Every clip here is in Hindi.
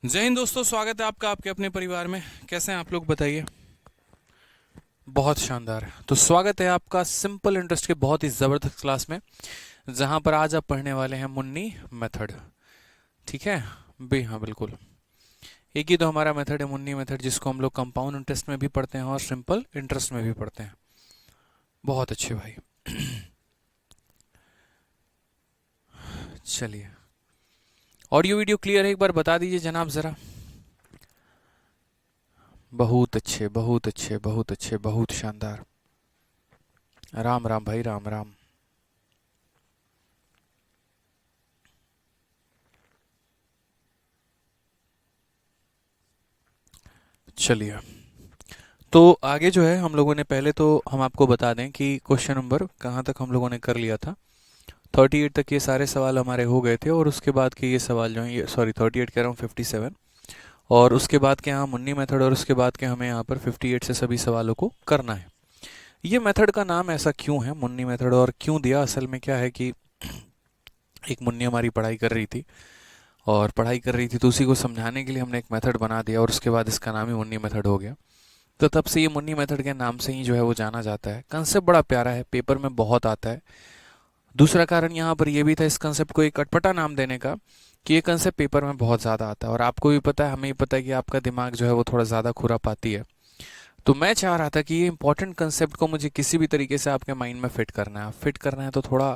जय हिंद दोस्तों, स्वागत है आपका आपके अपने परिवार में। कैसे हैं आप लोग, बताइए। बहुत शानदार। तो स्वागत है आपका सिंपल इंटरेस्ट के बहुत ही ज़बरदस्त क्लास में, जहां पर आज आप पढ़ने वाले हैं मुन्नी मेथड। ठीक है बे, हाँ बिल्कुल। एक ही तो हमारा मेथड है मुन्नी मेथड, जिसको हम लोग कंपाउंड इंटरेस्ट में भी पढ़ते हैं और सिंपल इंटरेस्ट में भी पढ़ते हैं। बहुत अच्छे भाई। चलिए, ऑडियो वीडियो क्लियर है, एक बार बता दीजिए जनाब ज़रा। बहुत अच्छे, बहुत अच्छे, बहुत अच्छे, बहुत शानदार। राम राम भाई, राम राम। चलिए, तो आगे जो है हम लोगों ने, पहले तो हम आपको बता दें कि क्वेश्चन नंबर कहाँ तक हम लोगों ने कर लिया था। 38 तक ये सारे सवाल हमारे हो गए थे, और उसके बाद के ये सवाल जो हैं, ये सॉरी 38 कह रहा हूँ, 57। और उसके बाद के यहाँ मुन्नी मेथड, और उसके बाद के हमें यहाँ पर 58 से सभी सवालों को करना है। ये मेथड का नाम ऐसा क्यों है मुन्नी मेथड, और क्यों दिया? असल में क्या है कि एक मुन्नी हमारी पढ़ाई कर रही थी, और पढ़ाई कर रही थी तो उसी को समझाने के लिए हमने एक मेथड बना दिया, और उसके बाद इसका नाम ही मुन्नी मेथड हो गया। तो तब से ये मुन्नी मेथड के नाम से ही जो है वो जाना जाता है। कंसेप्ट बड़ा प्यारा है, पेपर में बहुत आता है। दूसरा कारण यहाँ पर यह भी था इस कंसेप्ट को एक अटपटा नाम देने का, कि ये कंसेप्ट पेपर में बहुत ज़्यादा आता है, और आपको भी पता है, हमें भी पता है कि आपका दिमाग जो है वो थोड़ा ज़्यादा खुरापाती है। तो मैं चाह रहा था कि ये इंपॉर्टेंट कंसेप्ट को मुझे किसी भी तरीके से आपके माइंड में फिट करना है। फिट करना है तो थोड़ा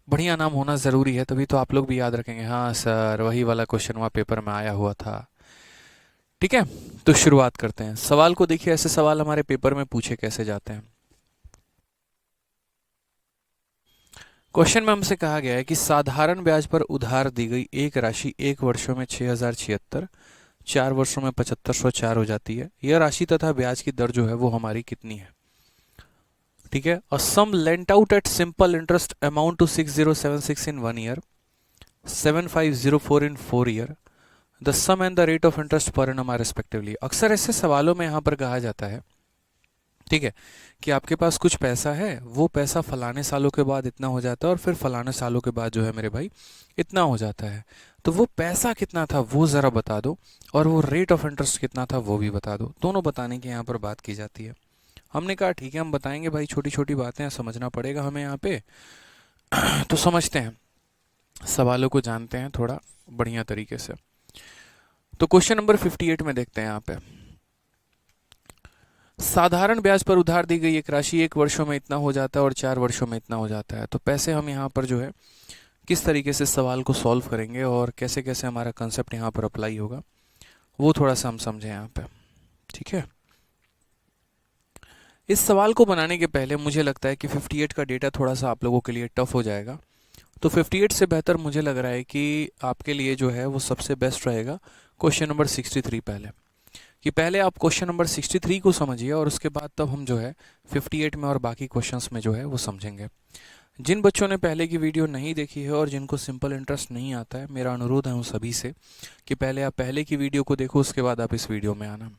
बढ़िया नाम होना ज़रूरी है, तभी तो आप लोग भी याद रखेंगे, हाँ सर वही वाला क्वेश्चन वहाँ पेपर में आया हुआ था। ठीक है, तो शुरुआत करते हैं। सवाल को देखिए, ऐसे सवाल हमारे पेपर में पूछे कैसे जाते हैं। क्वेश्चन में हमसे कहा गया है कि साधारण ब्याज पर उधार दी गई एक राशि 1 वर्षों में 6076, 4 वर्षों में 7504 हो जाती है। यह राशि तथा ब्याज की दर जो है वो हमारी कितनी है? ठीक है। A sum lent out at simple interest amount to 6076 in 1 year, 7504 in 4 year. The sum and the rate of interest per annum are respectively. अक्सर ऐसे सवालों में यहाँ पर कहा जाता है, ठीक है, कि आपके पास कुछ पैसा है, वो पैसा फलाने सालों के बाद इतना हो जाता है, और फिर फलाने सालों के बाद जो है मेरे भाई इतना हो जाता है। तो वो पैसा कितना था वो ज़रा बता दो, और वो रेट ऑफ इंटरेस्ट कितना था वो भी बता दो। दोनों बताने की यहाँ पर बात की जाती है। हमने कहा ठीक है, हम बताएंगे भाई, छोटी छोटी बातें समझना पड़ेगा हमें यहाँ पे। तो समझते हैं, सवालों को जानते हैं थोड़ा बढ़िया तरीके से। तो क्वेश्चन नंबर 58 में देखते हैं यहाँ पे, साधारण ब्याज पर उधार दी गई एक राशि 1 वर्षों में इतना हो जाता है और 4 वर्षों में इतना हो जाता है। तो पैसे हम यहाँ पर जो है किस तरीके से सवाल को सॉल्व करेंगे, और कैसे कैसे हमारा कंसेप्ट यहाँ पर अप्लाई होगा, वो थोड़ा सा हम समझें यहाँ पे। ठीक है, इस सवाल को बनाने के पहले मुझे लगता है कि 58 का डेटा थोड़ा सा आप लोगों के लिए टफ हो जाएगा। तो 58 से बेहतर मुझे लग रहा है कि आपके लिए जो है वो सबसे बेस्ट रहेगा क्वेश्चन नंबर 63 पहले, कि पहले आप क्वेश्चन नंबर 63 को समझिए, और उसके बाद तब हम जो है 58 में और बाकी क्वेश्चंस में जो है वो समझेंगे। जिन बच्चों ने पहले की वीडियो नहीं देखी है और जिनको सिंपल इंटरेस्ट नहीं आता है, मेरा अनुरोध है उन सभी से कि पहले आप पहले की वीडियो को देखो, उसके बाद आप इस वीडियो में आना।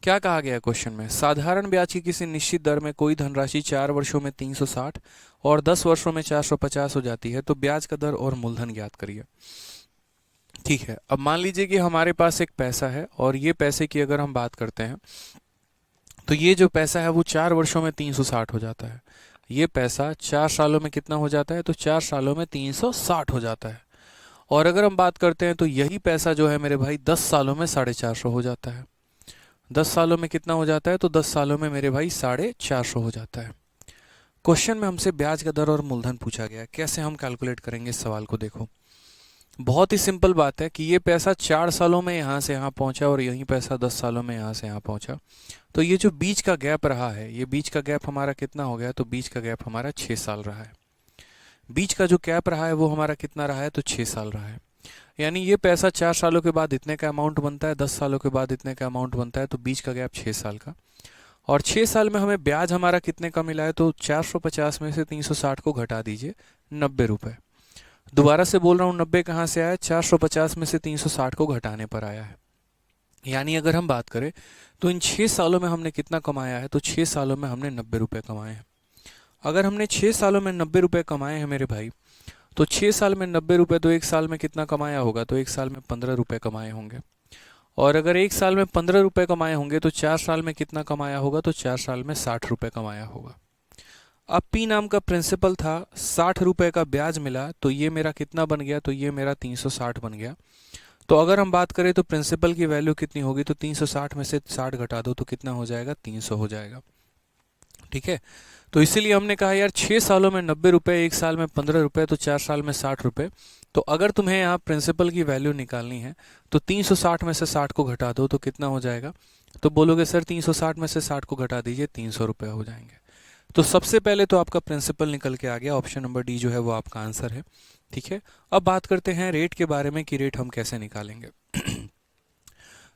क्या कहा गया क्वेश्चन में? साधारण ब्याज की किसी निश्चित दर में कोई धनराशि 4 वर्षों में 360 और 10 वर्षों में 450 हो जाती है, तो ब्याज का दर और मूलधन ज्ञात करिए। ठीक है, अब मान लीजिए कि हमारे पास एक पैसा है, और ये पैसे की अगर हम बात करते हैं, तो ये जो पैसा है वो 4 वर्षों में 360 हो जाता है। ये पैसा 4 सालों में कितना हो जाता है? तो 4 सालों में 360 हो जाता है। और अगर हम बात करते हैं तो यही पैसा जो है मेरे भाई 10 सालों में 450 हो जाता है। 10 सालों में कितना हो जाता है? तो 10 सालों में मेरे भाई 450 हो जाता है। क्वेश्चन में हमसे ब्याज का दर और मूलधन पूछा गया है। कैसे हम कैलकुलेट करेंगे इस सवाल को? देखो, बहुत ही सिंपल बात है कि ये पैसा 4 सालों में यहाँ से यहाँ पहुँचा, और यही पैसा 10 सालों में यहाँ से यहाँ पहुँचा। तो ये जो बीच का गैप रहा है, ये बीच का गैप हमारा कितना हो गया? तो बीच का गैप हमारा 6 साल रहा है। बीच का जो गैप रहा है वो हमारा कितना रहा है? तो 6 साल रहा है। यानी ये पैसा 4 सालों के बाद इतने का अमाउंट बनता है, 10 सालों के बाद इतने का अमाउंट बनता है, तो बीच का गैप 6 साल का। और 6 साल में हमें ब्याज हमारा कितने का मिला है? तो 450 में से 360 को घटा दीजिए, 90 रुपये। दोबारा से बोल रहा हूँ, 90 कहाँ से आया? 450 में से 360 को घटाने पर आया है। यानी अगर हम बात करें तो इन 6 सालों में हमने कितना कमाया है? तो 6 सालों में हमने 90 रुपये कमाए हैं। अगर हमने 6 सालों में 90 रुपये कमाए हैं मेरे भाई, तो 6 साल में 90 रुपये, तो एक साल में कितना कमाया होगा? तो एक साल में 15 रुपये कमाए होंगे। और अगर एक साल में 15 रुपये कमाए होंगे तो 4 साल में कितना कमाया होगा? तो 4 साल में 60 रुपये कमाया होगा। अब पी नाम का प्रिंसिपल था, 60 रुपये का ब्याज मिला, तो ये मेरा कितना बन गया? तो ये मेरा 360 बन गया। तो अगर हम बात करें तो प्रिंसिपल की वैल्यू कितनी होगी? तो 360 में से 60 घटा दो तो कितना हो जाएगा? 300 हो जाएगा। ठीक है, तो इसीलिए हमने कहा यार 6 सालों में 90 रुपये, एक साल में 15 रुपये, तो 4 साल में 60 रुपये। तो अगर तुम्हें यहाँ प्रिंसिपल की वैल्यू निकालनी है तो 360 में से 60 को घटा दो तो कितना हो जाएगा? तो बोलोगे सर 360 में से 60 को घटा दीजिए, 300 रुपये हो जाएंगे। तो सबसे पहले तो आपका प्रिंसिपल निकल के आ गया, ऑप्शन नंबर डी जो है वो आपका आंसर है। ठीक है, अब बात करते हैं रेट के बारे में कि रेट हम कैसे निकालेंगे।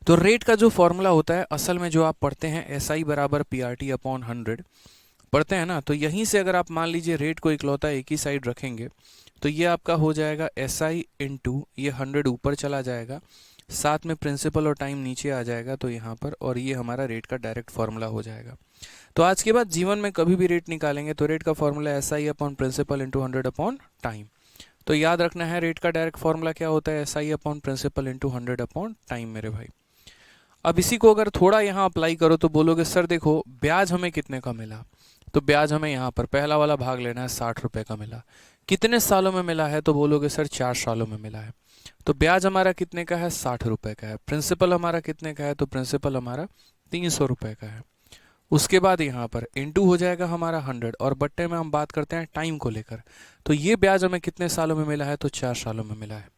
तो रेट का जो फॉर्मूला होता है, असल में जो आप पढ़ते हैं SI बराबर PRT अपॉन 100 पढ़ते हैं ना, तो यहीं से अगर आप मान लीजिए रेट को इकलौता एक ही साइड रखेंगे तो ये आपका हो जाएगा SI इंटू ये 100 ऊपर चला जाएगा, साथ में प्रिंसिपल और टाइम नीचे आ जाएगा तो यहाँ पर, और ये हमारा रेट का डायरेक्ट फॉर्मूला हो जाएगा। तो आज के बाद जीवन में कभी भी रेट निकालेंगे तो रेट का formula SI upon principal into 100 upon time. तो याद रखना है रेट का डायरेक्ट फॉर्मूला क्या होता है? SI upon principal into 100 upon time मेरे भाई। अब इसी को अगर थोड़ा यहाँ अप्लाई करो तो बोलोगे सर देखो ब्याज हमें कितने का मिला? तो ब्याज हमें यहाँ पर पहला वाला भाग लेना है, 60 रुपये का मिला। कितने सालों में मिला है? तो बोलोगे सर 4 सालों में मिला है। तो ब्याज हमारा कितने का है? 60 रुपये का है। प्रिंसिपल हमारा कितने का है? तो प्रिंसिपल हमारा 300 रुपये का है। उसके बाद यहाँ पर इंटू हो जाएगा हमारा 100, और बट्टे में हम बात करते हैं टाइम को लेकर। तो ये ब्याज हमें कितने सालों में मिला है? तो 4 सालों में मिला है।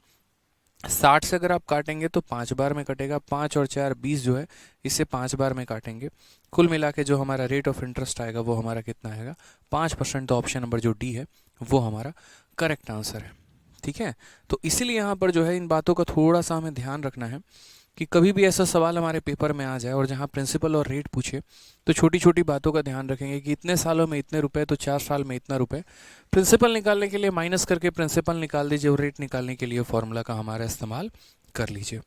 60 से अगर आप काटेंगे तो 5 बार में कटेगा, 5 और 4 20 जो है, इसे 5 बार में काटेंगे। कुल मिला के जो हमारा रेट ऑफ इंटरेस्ट आएगा वो हमारा कितना आएगा? 5%। तो ऑप्शन नंबर जो डी है वो हमारा करेक्ट आंसर है। ठीक है, तो इसीलिए यहाँ पर जो है इन बातों का थोड़ा सा हमें ध्यान रखना है कि कभी भी ऐसा सवाल हमारे पेपर में आ जाए और जहाँ प्रिंसिपल और रेट पूछे तो छोटी छोटी बातों का ध्यान रखेंगे कि इतने सालों में इतने रुपए, तो 4 साल में इतना रुपए। प्रिंसिपल निकालने के लिए माइनस करके प्रिंसिपल निकाल दीजिए और रेट निकालने के लिए फॉर्मूला का हमारा इस्तेमाल कर लीजिए।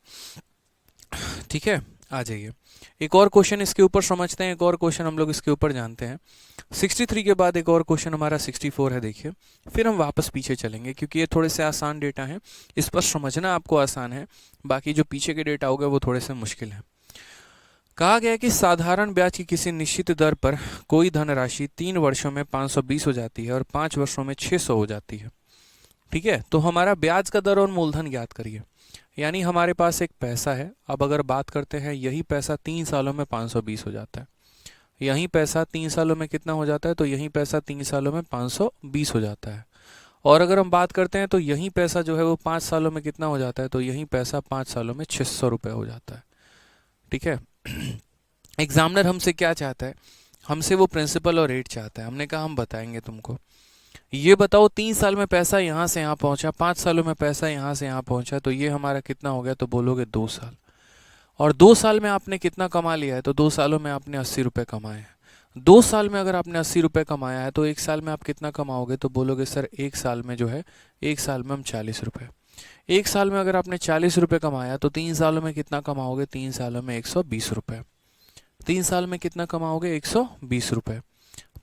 ठीक है, आ जाइए एक और क्वेश्चन इसके ऊपर समझते हैं, एक और क्वेश्चन हम लोग इसके ऊपर जानते हैं। 63 के बाद एक और क्वेश्चन हमारा 64 है, देखिए। फिर हम वापस पीछे चलेंगे क्योंकि ये थोड़े से आसान डेटा हैं, इस पर समझना आपको आसान है, बाकी जो पीछे के डेटा होगा वो थोड़े से मुश्किल हैं। कहा गया है कि साधारण ब्याज की किसी निश्चित दर पर कोई धनराशि 3 वर्षों में 520 हो जाती है और 5 वर्षों में 600 हो जाती है। ठीक है, तो हमारा ब्याज का दर और मूलधन ज्ञात करिए। यानी हमारे पास एक पैसा है, अब अगर बात करते हैं यही पैसा 3 सालों में 520 हो जाता है, यही पैसा 3 सालों में कितना हो जाता है? तो यही पैसा 3 सालों में 520 हो जाता है। और अगर हम बात करते हैं तो यही पैसा जो है वो 5 सालों में कितना हो जाता है? तो यही पैसा 5 सालों में 600 रुपये हो जाता है। ठीक है, एग्जामिनर हमसे क्या चाहता है? हमसे वो प्रिंसिपल और रेट चाहता है। हमने कहा हम बताएंगे तुमको। ये बताओ 3 साल में पैसा यहाँ से यहाँ पहुँचा, 5 सालों में पैसा यहाँ से यहाँ पहुँचा, तो ये हमारा कितना हो गया? तो बोलोगे 2 साल। और 2 साल में आपने कितना कमा लिया है? तो 2 सालों में आपने 80 रुपये कमाए हैं। 2 साल में अगर आपने 80 रुपये कमाया है तो 1 साल में आप कितना कमाओगे? तो बोलोगे सर 1 साल में जो है, 1 साल में हम 40 रुपये। 1 साल में अगर आपने 40 रुपये कमाया तो 3 सालों में कितना कमाओगे? 3 सालों में 120 रुपये। 3 साल में कितना कमाओगे? 120 रुपये।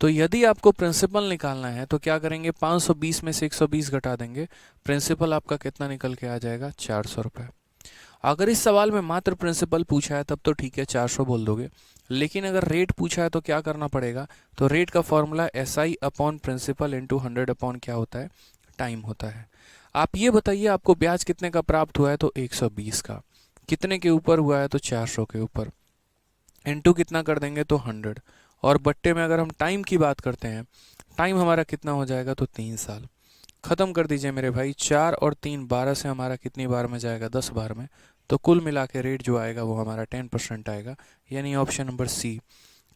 तो यदि आपको प्रिंसिपल निकालना है तो क्या करेंगे? 520 में से 120 घटा देंगे, प्रिंसिपल आपका कितना निकल के आ जाएगा? 400 रुपये। अगर इस सवाल में मात्र प्रिंसिपल पूछा है तब तो ठीक है, 400 बोल दोगे, लेकिन अगर रेट पूछा है तो क्या करना पड़ेगा? तो रेट का formula SI upon principal into 100 upon क्या होता है? टाइम होता है। आप ये बताइए आपको ब्याज कितने का प्राप्त हुआ है? तो 120 का। कितने के ऊपर हुआ है? तो 400 के ऊपर। इंटू कितना कर देंगे? तो 100। और बट्टे में अगर हम टाइम की बात करते हैं, टाइम हमारा कितना हो जाएगा? तो 3 साल। खत्म कर दीजिए मेरे भाई, 4 और 3 12 से हमारा कितनी बार में जाएगा? 10 बार में। तो कुल मिला के रेट जो आएगा वो हमारा 10% आएगा, यानी ऑप्शन नंबर सी,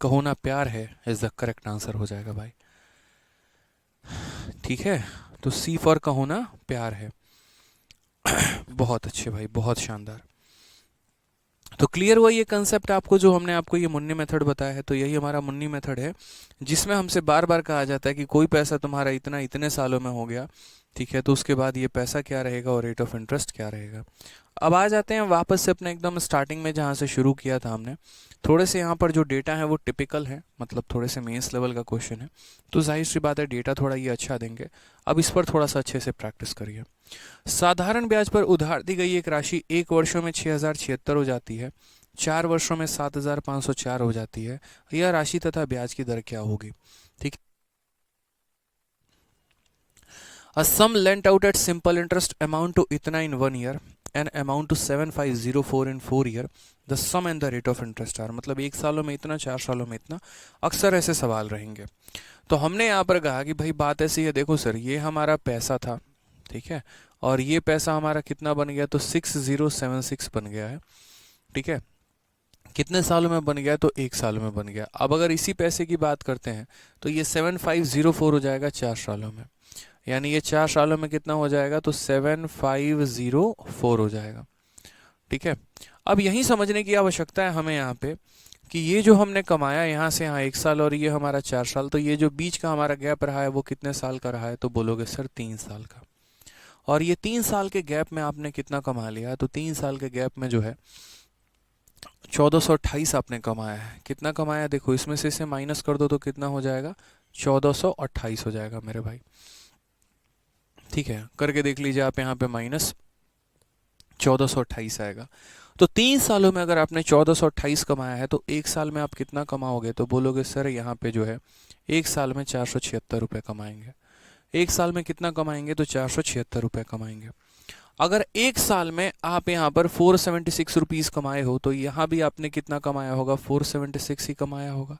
कहो ना प्यार है, इज द करेक्ट आंसर हो जाएगा भाई। ठीक है, तो सी फॉर कहो ना प्यार है। बहुत अच्छे भाई, बहुत शानदार। तो क्लियर हुआ ये कंसेप्ट आपको, जो हमने आपको ये मुन्नी मेथड बताया है। तो यही हमारा मुन्नी मेथड है, जिसमें हमसे बार बार कहा जाता है कि कोई पैसा तुम्हारा इतना इतने सालों में हो गया, ठीक है, तो उसके बाद ये पैसा क्या रहेगा और रेट ऑफ इंटरेस्ट क्या रहेगा। अब आ जाते हैं वापस से अपने एकदम स्टार्टिंग में जहाँ से शुरू किया था हमने। थोड़े से यहाँ पर जो डेटा है वो टिपिकल है, मतलब थोड़े से मेंस लेवल का क्वेश्चन है, तो जाहिर सी बात है डेटा थोड़ा ये अच्छा देंगे। अब इस पर थोड़ा सा अच्छे से प्रैक्टिस करिए। साधारण ब्याज पर उधार दी गई एक राशि 1 वर्षों में 6076 हो जाती है, 4 वर्षों में 7504 हो जाती है। यह राशि तथा ब्याज की दर क्या होगी? ठीक। A sum lent out at simple interest amount to इतना in 1 year and amount to 7504 in 4 year. The sum and the rate of interest are, मतलब 1 सालों में इतना, 4 सालों में इतना। अक्सर ऐसे सवाल रहेंगे। तो हमने यहाँ पर कहा कि भाई बात ऐसी है, देखो सर ये हमारा पैसा था, ठीक है, और ये पैसा हमारा कितना बन गया, तो 6076 बन गया है, ठीक है। कितने सालों में बन गया, तो 1 साल में बन गया। अब अगर इसी पैसे की बात करते हैं तो ये 7504 हो जाएगा 4 सालों में, यानी ये 4 सालों में कितना हो जाएगा, तो 7504 हो जाएगा, ठीक है। अब यही समझने की आवश्यकता है हमें यहाँ पे कि ये जो हमने कमाया यहाँ से यहाँ 1 साल और ये हमारा 4 साल, तो ये जो बीच का हमारा गैप रहा है वो कितने साल का रहा है, तो बोलोगे सर 3 साल का। और ये 3 साल के गैप में आपने कितना कमा लिया, तो 3 साल के गैप में जो है 1428 आपने कमाया है। कितना कमाया, देखो इसमें से इसे माइनस कर दो तो कितना हो जाएगा, 1428 हो जाएगा मेरे भाई, ठीक है। करके देख लीजिए आप, यहाँ पे माइनस 1428 आएगा। तो 3 सालों में अगर आपने 1428 कमाया है तो 1 साल में आप कितना कमाओगे, तो बोलोगे सर यहाँ पे जो है 1 साल में 476 रुपये कमाएंगे। 1 साल में कितना कमाएंगे, तो 476 रुपये कमाएंगे। अगर 1 साल में आप यहाँ पर 476 रुपीज़ कमाए हो तो यहाँ भी आपने कितना कमाया होगा, 476 ही कमाया होगा।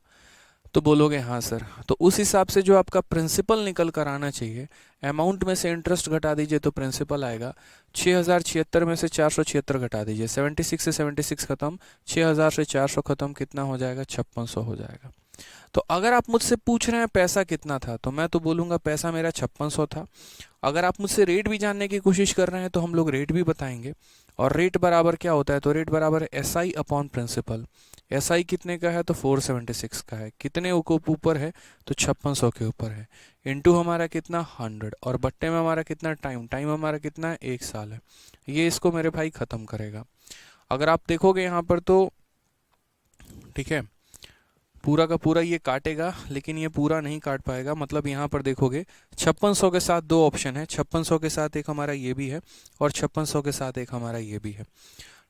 तो बोलोगे हाँ सर। तो उस हिसाब से जो आपका प्रिंसिपल निकल कर आना चाहिए, अमाउंट में से इंटरेस्ट घटा दीजिए तो प्रिंसिपल आएगा। 6076 में से 476 घटा दीजिए, 76 से 76 खत्म, 6000 से 400 खत्म, कितना हो जाएगा, 5600 हो जाएगा। तो अगर आप मुझसे पूछ रहे हैं पैसा कितना था, तो मैं तो बोलूँगा पैसा मेरा 5600 था। अगर आप मुझसे रेट भी जानने की कोशिश कर रहे हैं तो हम लोग रेट भी बताएंगे। और रेट बराबर क्या होता है, तो रेट बराबर S I upon principal. S I कितने का है, तो 476 का है। कितने ऊपर है, तो 5600 के ऊपर है। इनटू हमारा कितना 100, और बट्टे में हमारा कितना टाइम, टाइम हमारा कितना है, 1 साल है। ये इसको मेरे भाई ख़त्म करेगा। अगर आप देखोगे यहाँ पर तो ठीक है, पूरा का पूरा ये काटेगा, लेकिन ये पूरा नहीं काट पाएगा। मतलब यहाँ पर देखोगे 5600 के साथ 2 ऑप्शन है, 5600 के साथ एक हमारा ये भी है और 5600 के साथ एक हमारा ये भी है,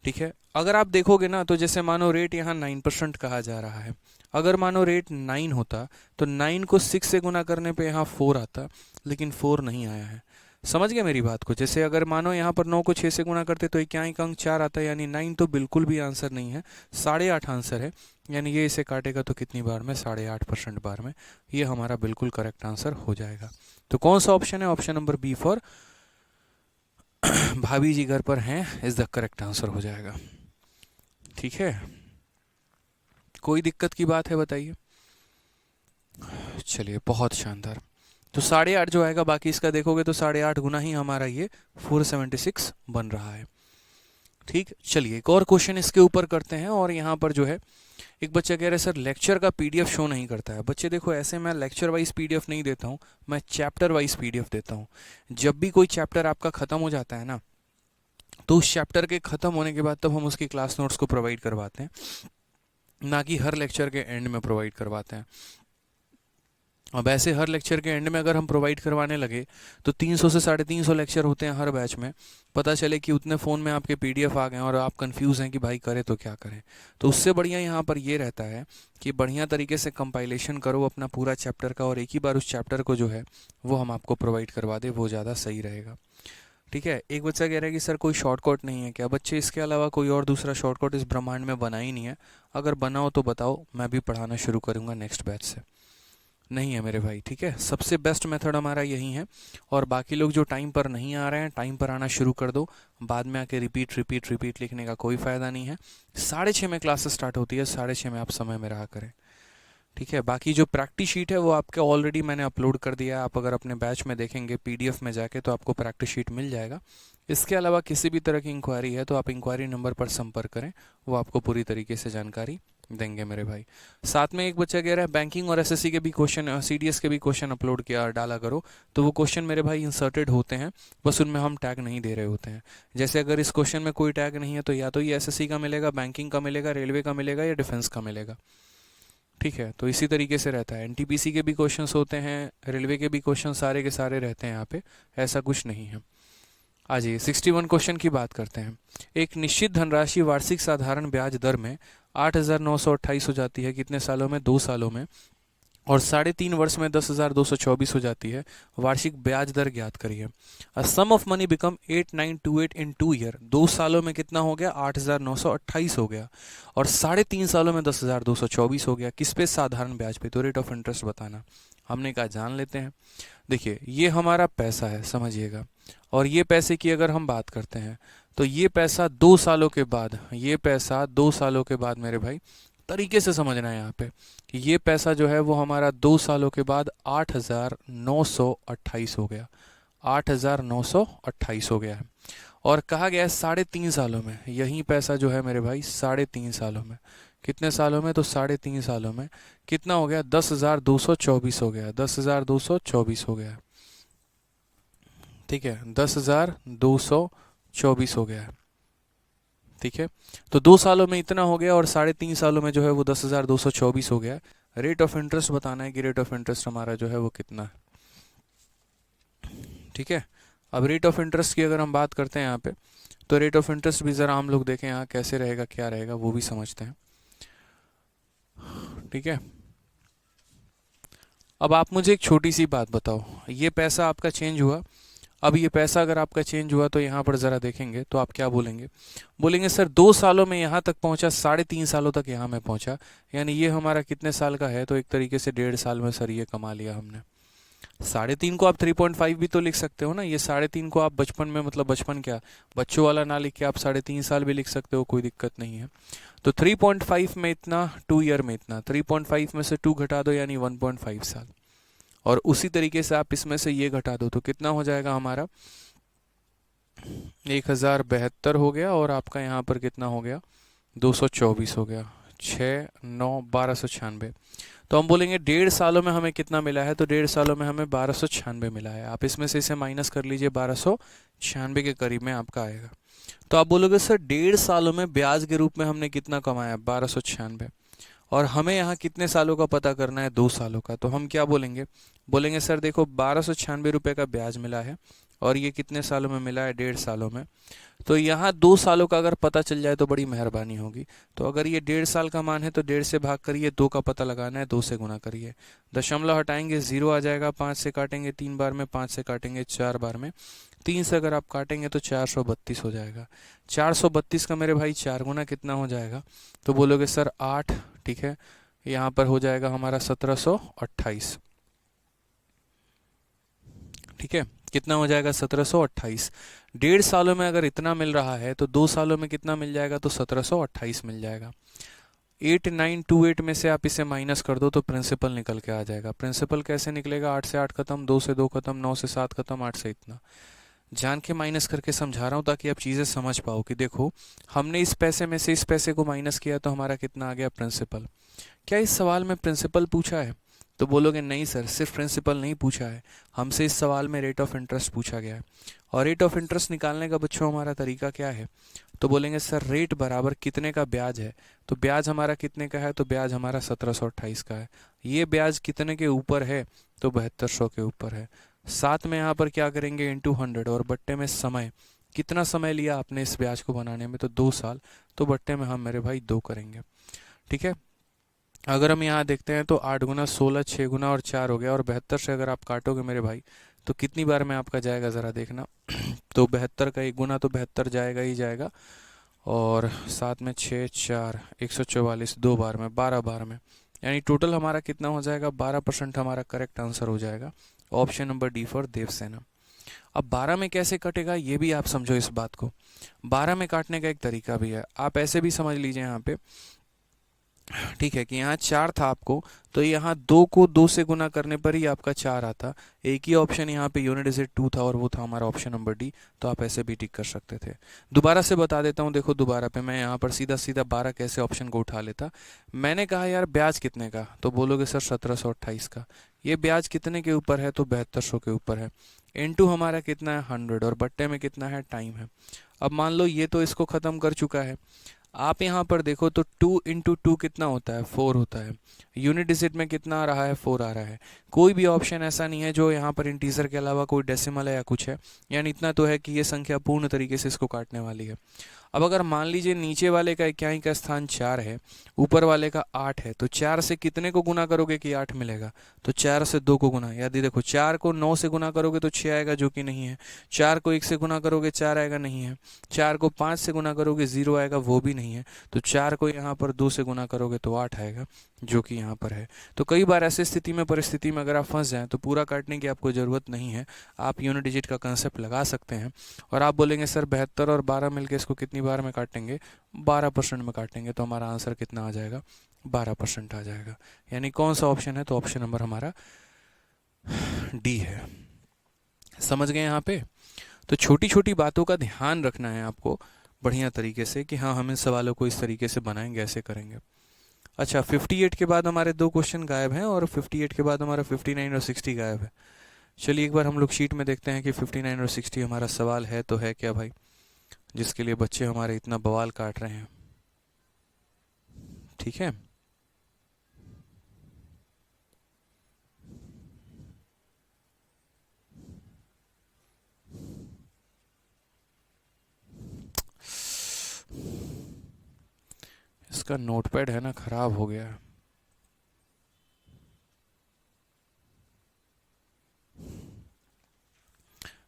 ठीक है। अगर आप देखोगे ना, तो जैसे मानो रेट यहाँ 9% कहा जा रहा है। अगर मानो रेट 9 होता तो 9 को 6 से गुना करने पे यहाँ 4 आता, लेकिन 4 नहीं आया है। समझ गए मेरी बात को? जैसे अगर मानो यहाँ पर 9 को 6 से गुना करते तो इक्याई अंक 4 आता है, यानी 9 तो बिल्कुल भी आंसर नहीं है, 8.5 आंसर है। यानी ये इसे काटेगा तो कितनी बार में, 8.5% बार में। ये हमारा बिल्कुल करेक्ट आंसर हो जाएगा। तो कौन सा ऑप्शन है, ऑप्शन नंबर बी फॉर भाभी जी घर पर हैं इज द करेक्ट आंसर हो जाएगा, ठीक है। कोई दिक्कत की बात है बताइए? चलिए बहुत शानदार। तो 8.5 जो आएगा, बाकी इसका देखोगे तो 8.5 गुना ही हमारा ये 476 बन रहा है, ठीक। चलिए एक और क्वेश्चन इसके ऊपर करते हैं। और यहाँ पर जो है एक बच्चा कह रहा है सर लेक्चर का पीडीएफ शो नहीं करता है। बच्चे देखो, ऐसे मैं लेक्चर वाइज पीडीएफ नहीं देता हूँ, मैं चैप्टर वाइज पीडीएफ देता हूँ। जब भी कोई चैप्टर आपका ख़त्म हो जाता है ना, तो उस चैप्टर के ख़त्म होने के बाद तब हम उसकी क्लास नोट्स को प्रोवाइड करवाते हैं, ना कि हर लेक्चर के एंड में प्रोवाइड करवाते हैं। अब ऐसे हर लेक्चर के एंड में अगर हम प्रोवाइड करवाने लगे तो 300 से 350 लेक्चर होते हैं हर बैच में। पता चले कि उतने फ़ोन में आपके पीडीएफ आ गए और आप कंफ्यूज हैं कि भाई करें तो क्या करें। तो उससे बढ़िया यहाँ पर ये रहता है कि बढ़िया तरीके से कंपाइलेशन करो अपना पूरा चैप्टर का, और एक ही बार उस चैप्टर को जो है वो हम आपको प्रोवाइड करवा दें, वो ज़्यादा सही रहेगा, ठीक है। एक बच्चा कह रहा है कि सर कोई शॉर्टकट नहीं है क्या? बच्चे इसके अलावा कोई और दूसरा शॉर्टकट इस ब्रह्मांड में बना ही नहीं है। अगर बना हो तो बताओ, मैं भी पढ़ाना शुरू करूँगा नेक्स्ट बैच से। नहीं है मेरे भाई, ठीक है। सबसे बेस्ट मेथड हमारा यही है। और बाकी लोग जो टाइम पर नहीं आ रहे हैं, टाइम पर आना शुरू कर दो। बाद में आके रिपीट रिपीट रिपीट लिखने का कोई फ़ायदा नहीं है। 6:30 में क्लासेस स्टार्ट होती है, 6:30 में आप समय में रहा करें, ठीक है, बाकी जो प्रैक्टिस शीट है वो आपके ऑलरेडी मैंने अपलोड कर दिया है। आप अगर अपने बैच में देखेंगे पीडीएफ में जाके तो आपको प्रैक्टिस शीट मिल जाएगा। इसके अलावा किसी भी तरह की इंक्वायरी है तो आप इंक्वायरी नंबर पर संपर्क करें, वो आपको पूरी तरीके से जानकारी देंगे मेरे भाई। साथ में एक बच्चा कह रहा है बैंकिंग और एसएससी के भी क्वेश्चन, सीडीएस के भी क्वेश्चन अपलोड किया डाला करो। तो वो क्वेश्चन मेरे भाई इंसर्टेड होते हैं, बस उनमें हम टैग नहीं दे रहे होते हैं। जैसे अगर इस क्वेश्चन में कोई टैग नहीं है तो या तो ये एसएससी का मिलेगा, बैंकिंग का मिलेगा, रेलवे का मिलेगा या डिफेंस का मिलेगा। ठीक है, तो इसी तरीके से रहता है। एनटीपीसी के भी क्वेश्चंस होते हैं, रेलवे के भी क्वेश्चन सारे के सारे रहते हैं यहाँ पे, ऐसा कुछ नहीं है। आ जाइए 61 क्वेश्चन की बात करते हैं। एक निश्चित धनराशि वार्षिक साधारण ब्याज दर में 8,928 हो जाती है, कितने सालों में? 2 सालों में। और 3.5 वर्ष में 10,224 हो जाती है। वार्षिक ब्याज दर ज्ञात करिए। A sum of money become 8,928 in 2 year. 2 सालों में कितना हो गया? 8,928 हो गया। और 3.5 सालों में 10,224 हो गया। किस पे? साधारण ब्याज पे। तो रेट ऑफ इंटरेस्ट बताना। हमने कहा जान लेते हैं। देखिए ये हमारा पैसा है, समझिएगा। और ये पैसे की अगर हम बात करते हैं तो ये पैसा 2 सालों के बाद, ये पैसा 2 सालों के बाद मेरे भाई तरीके से समझना है यहाँ पे कि ये पैसा जो है वो हमारा 2 सालों के बाद 8,928 हो गया। 8,928 हो गया है। और कहा गया है 3.5 सालों में, यही पैसा जो है मेरे भाई 3.5 सालों में, कितने सालों में? तो 3.5 सालों में कितना हो गया? 10,224 हो गया। 10,224 हो गया। ठीक है, 10,224 हो गया है। ठीक है, तो 2 सालों में इतना हो गया और 3.5 सालों में जो है वो 10,224 हो गया। रेट ऑफ इंटरेस्ट बताना है कि रेट ऑफ इंटरेस्ट हमारा जो है वो कितना है। ठीक है, अब रेट ऑफ इंटरेस्ट की अगर हम बात करते हैं यहाँ पे, तो रेट ऑफ इंटरेस्ट भी ज़रा हम लोग देखें यहाँ कैसे रहेगा, क्या रहेगा, वो भी समझते हैं। ठीक है, अब आप मुझे एक छोटी सी बात बताओ, ये पैसा आपका चेंज हुआ। अब ये पैसा अगर आपका चेंज हुआ तो यहाँ पर ज़रा देखेंगे तो आप क्या बोलेंगे? बोलेंगे सर 2 सालों में यहाँ तक पहुँचा, 3.5 सालों तक यहाँ में पहुँचा, यानी ये हमारा कितने साल का है? तो एक तरीके से 1.5 साल में सर ये कमा लिया हमने। 3.5 को आप 3.5 भी तो लिख सकते हो ना। ये 3.5 को आप बचपन में, मतलब बचपन क्या, बच्चों वाला ना लिख के आप 3.5 साल भी लिख सकते हो, कोई दिक्कत नहीं है। तो 3.5 में इतना, 2 ईयर में इतना, 3.5 में से 2 घटा दो यानी 1.5 साल। और उसी तरीके से आप इसमें से ये घटा दो तो कितना हो जाएगा हमारा? 1,072 हो गया। और आपका यहाँ पर कितना हो गया? 224 हो गया। 6, 9, 1296। तो हम बोलेंगे 1.5 सालों में हमें कितना मिला है? तो 1.5 सालों में हमें 1296 मिला है। आप इसमें से इसे माइनस कर लीजिए, 1296 के करीब में आपका आएगा। तो आप बोलोगे सर 1.5 सालों में ब्याज के रूप में हमने कितना कमाया? 1296। और हमें यहाँ कितने सालों का पता करना है? 2 सालों का। तो हम क्या बोलेंगे? बोलेंगे सर देखो 1296 रुपये का ब्याज मिला है और ये कितने सालों में मिला है? 1.5 सालों में। तो यहाँ 2 सालों का अगर पता चल जाए तो बड़ी मेहरबानी होगी। तो अगर ये 1.5 साल का मान है तो 1.5 से भाग करिए, 2 का पता लगाना है, 2 से गुना करिए। दशमलव हटाएंगे 0 आ जाएगा, 5 से काटेंगे 3 बार में, 5 से काटेंगे 4 बार में, 3 से अगर आप काटेंगे तो 432 हो जाएगा। 432 का मेरे भाई 4 गुना कितना हो जाएगा? तो बोलोगे सर 8। ठीक है, यहाँ पर हो जाएगा हमारा 1728। ठीक है, कितना हो जाएगा? 1728। 1.5 सालों में अगर इतना मिल रहा है तो 2 सालों में कितना मिल जाएगा? तो 1728 मिल जाएगा। 8928 में से आप इसे माइनस कर दो तो प्रिंसिपल निकल के आ जाएगा। प्रिंसिपल कैसे निकलेगा? 8 से 8 खत्म, 2 से 2 खत्म, 9 से 7 खत्म, 8 से इतना। जान के माइनस करके समझा रहा हूँ ताकि आप चीज़ें समझ पाओ कि देखो हमने इस पैसे में से इस पैसे को माइनस किया तो हमारा कितना आ गया? प्रिंसिपल। क्या इस सवाल में प्रिंसिपल पूछा है? तो बोलोगे नहीं सर, सिर्फ प्रिंसिपल नहीं पूछा है, हमसे इस सवाल में रेट ऑफ इंटरेस्ट पूछा गया है। और रेट ऑफ इंटरेस्ट निकालने का बच्चों हमारा तरीका क्या है? तो बोलेंगे सर रेट बराबर कितने का ब्याज है? तो ब्याज हमारा कितने का है? तो ब्याज हमारा 1728 का है। ये ब्याज कितने के ऊपर है? तो 7200 के ऊपर है। साथ में यहाँ पर क्या करेंगे? इंटू 100। और बट्टे में समय, कितना समय लिया आपने इस ब्याज को बनाने में? तो 2 साल। तो बट्टे में हम मेरे भाई 2 करेंगे। ठीक है, अगर हम यहाँ देखते हैं तो 8 गुना 16, 6 गुना और 4 हो गया। और 72 से अगर आप काटोगे मेरे भाई तो कितनी बार में आपका जाएगा ज़रा देखना। तो 72 का 1 गुना तो 72 जाएगा ही जाएगा। और साथ में 6, 4, 144, 2 बार में, 12 बार में, यानी टोटल हमारा कितना हो जाएगा? 12% हमारा करेक्ट आंसर हो जाएगा। Option number D for Devasena. अब 12 में कैसे कटेगा ये भी आप समझो इस बात को। 12 में काटने का एक तरीका भी है, आप ऐसे भी समझ लीजिए यहाँ पे ठीक है कि यहाँ 4 था आपको, तो यहाँ 2 को 2 से गुना करने पर ही आपका 4 आता। एक ही ऑप्शन यहाँ पे यूनिट डिजिट 2 था और वो था हमारा ऑप्शन नंबर डी, तो आप ऐसे भी टिक कर सकते थे। दोबारा से बता देता हूँ, देखो दोबारा पे मैं यहाँ पर सीधा सीधा 12 कैसे ऑप्शन को उठा लेता। मैंने कहा यार ब्याज कितने का, तो बोलोगे सर 1728 का। ये ब्याज कितने के ऊपर है, तो 7200 के ऊपर है। इनटू हमारा कितना है 100, और बट्टे में कितना है टाइम है। अब मान लो ये तो इसको ख़त्म कर चुका है। आप यहाँ पर देखो तो 2 × 2 कितना होता है, 4 होता है। यूनिट डिजिट में कितना आ रहा है, 4 आ रहा है। कोई भी ऑप्शन ऐसा नहीं है जो यहाँ पर इंटीजर के अलावा कोई डेसिमल है या कुछ है, यानी इतना तो है कि ये संख्या पूर्ण तरीके से इसको काटने वाली है। अब अगर मान लीजिए नीचे वाले का इक्याई का स्थान 4 है, ऊपर वाले का 8 है, तो 4 से कितने को गुना करोगे कि 8 मिलेगा, तो 4 से 2 को गुना। यदि देखो 4 को 9 से गुना करोगे तो 6 आएगा, जो कि नहीं है। 4 को 1 से गुना करोगे 4 आएगा, नहीं है। 4 को 5 से गुना करोगे 0 आएगा, वो भी नहीं है। तो 4 को यहाँ पर 2 से गुना करोगे तो 8 आएगा, जो कि यहाँ पर है। तो कई बार ऐसी स्थिति में, परिस्थिति में अगर आप फंस जाएं तो पूरा काटने की आपको ज़रूरत नहीं है, आप यूनिट डिजिट का कंसेप्ट लगा सकते हैं। और आप बोलेंगे सर 72 और 12 मिलके इसको कितनी बार में काटेंगे, 12% में काटेंगे, तो हमारा आंसर कितना आ जाएगा, 12% आ जाएगा। यानी कौन सा ऑप्शन है, तो ऑप्शन नंबर हमारा डी है। समझ गए यहाँ पे। तो छोटी छोटी बातों का ध्यान रखना है आपको बढ़िया तरीके से, कि हाँ हम इन सवालों को इस तरीके से बनाएंगे, ऐसे करेंगे। अच्छा, 58 के बाद हमारे 2 क्वेश्चन गायब हैं, और 58 के बाद हमारा 59 और 60 गायब है। चलिए एक बार हम लोग शीट में देखते हैं कि 59 और 60 हमारा सवाल है तो है क्या भाई, जिसके लिए बच्चे हमारे इतना बवाल काट रहे हैं। ठीक है, इसका नोटपैड है ना खराब हो गया है।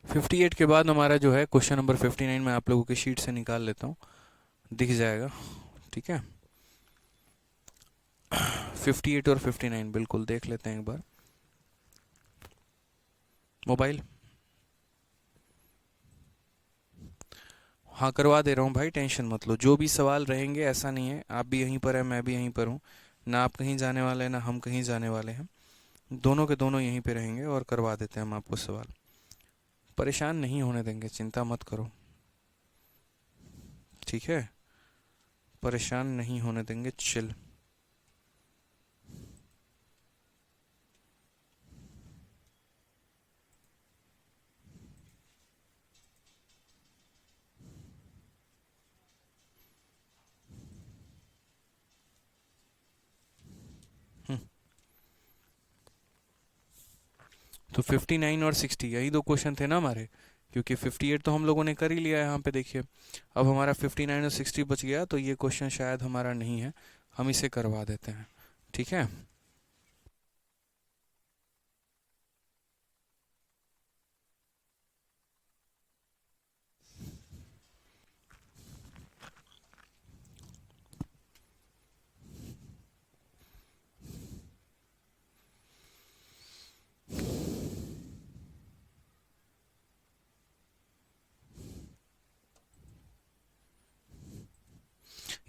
फिफ्टी एट के बाद हमारा जो है क्वेश्चन नंबर 59 में आप लोगों की शीट से निकाल लेता हूँ, दिख जाएगा। ठीक है, 58 और 59 बिल्कुल देख लेते हैं एक बार। मोबाइल, हाँ करवा दे रहा हूँ भाई, टेंशन मत लो। जो भी सवाल रहेंगे, ऐसा नहीं है आप भी यहीं पर है मैं भी यहीं पर हूँ, ना आप कहीं जाने वाले हैं ना हम कहीं जाने वाले हैं, दोनों के दोनों यहीं पे रहेंगे और करवा देते हैं हम आपको सवाल। परेशान नहीं होने देंगे, चिंता मत करो। ठीक है, परेशान नहीं होने देंगे, चिल। तो 59 और 60 यही दो क्वेश्चन थे ना हमारे, क्योंकि 58 तो हम लोगों ने कर ही लिया है यहाँ पे देखिए। अब हमारा 59 और 60 बच गया, तो ये क्वेश्चन शायद हमारा नहीं है, हम इसे करवा देते हैं। ठीक है,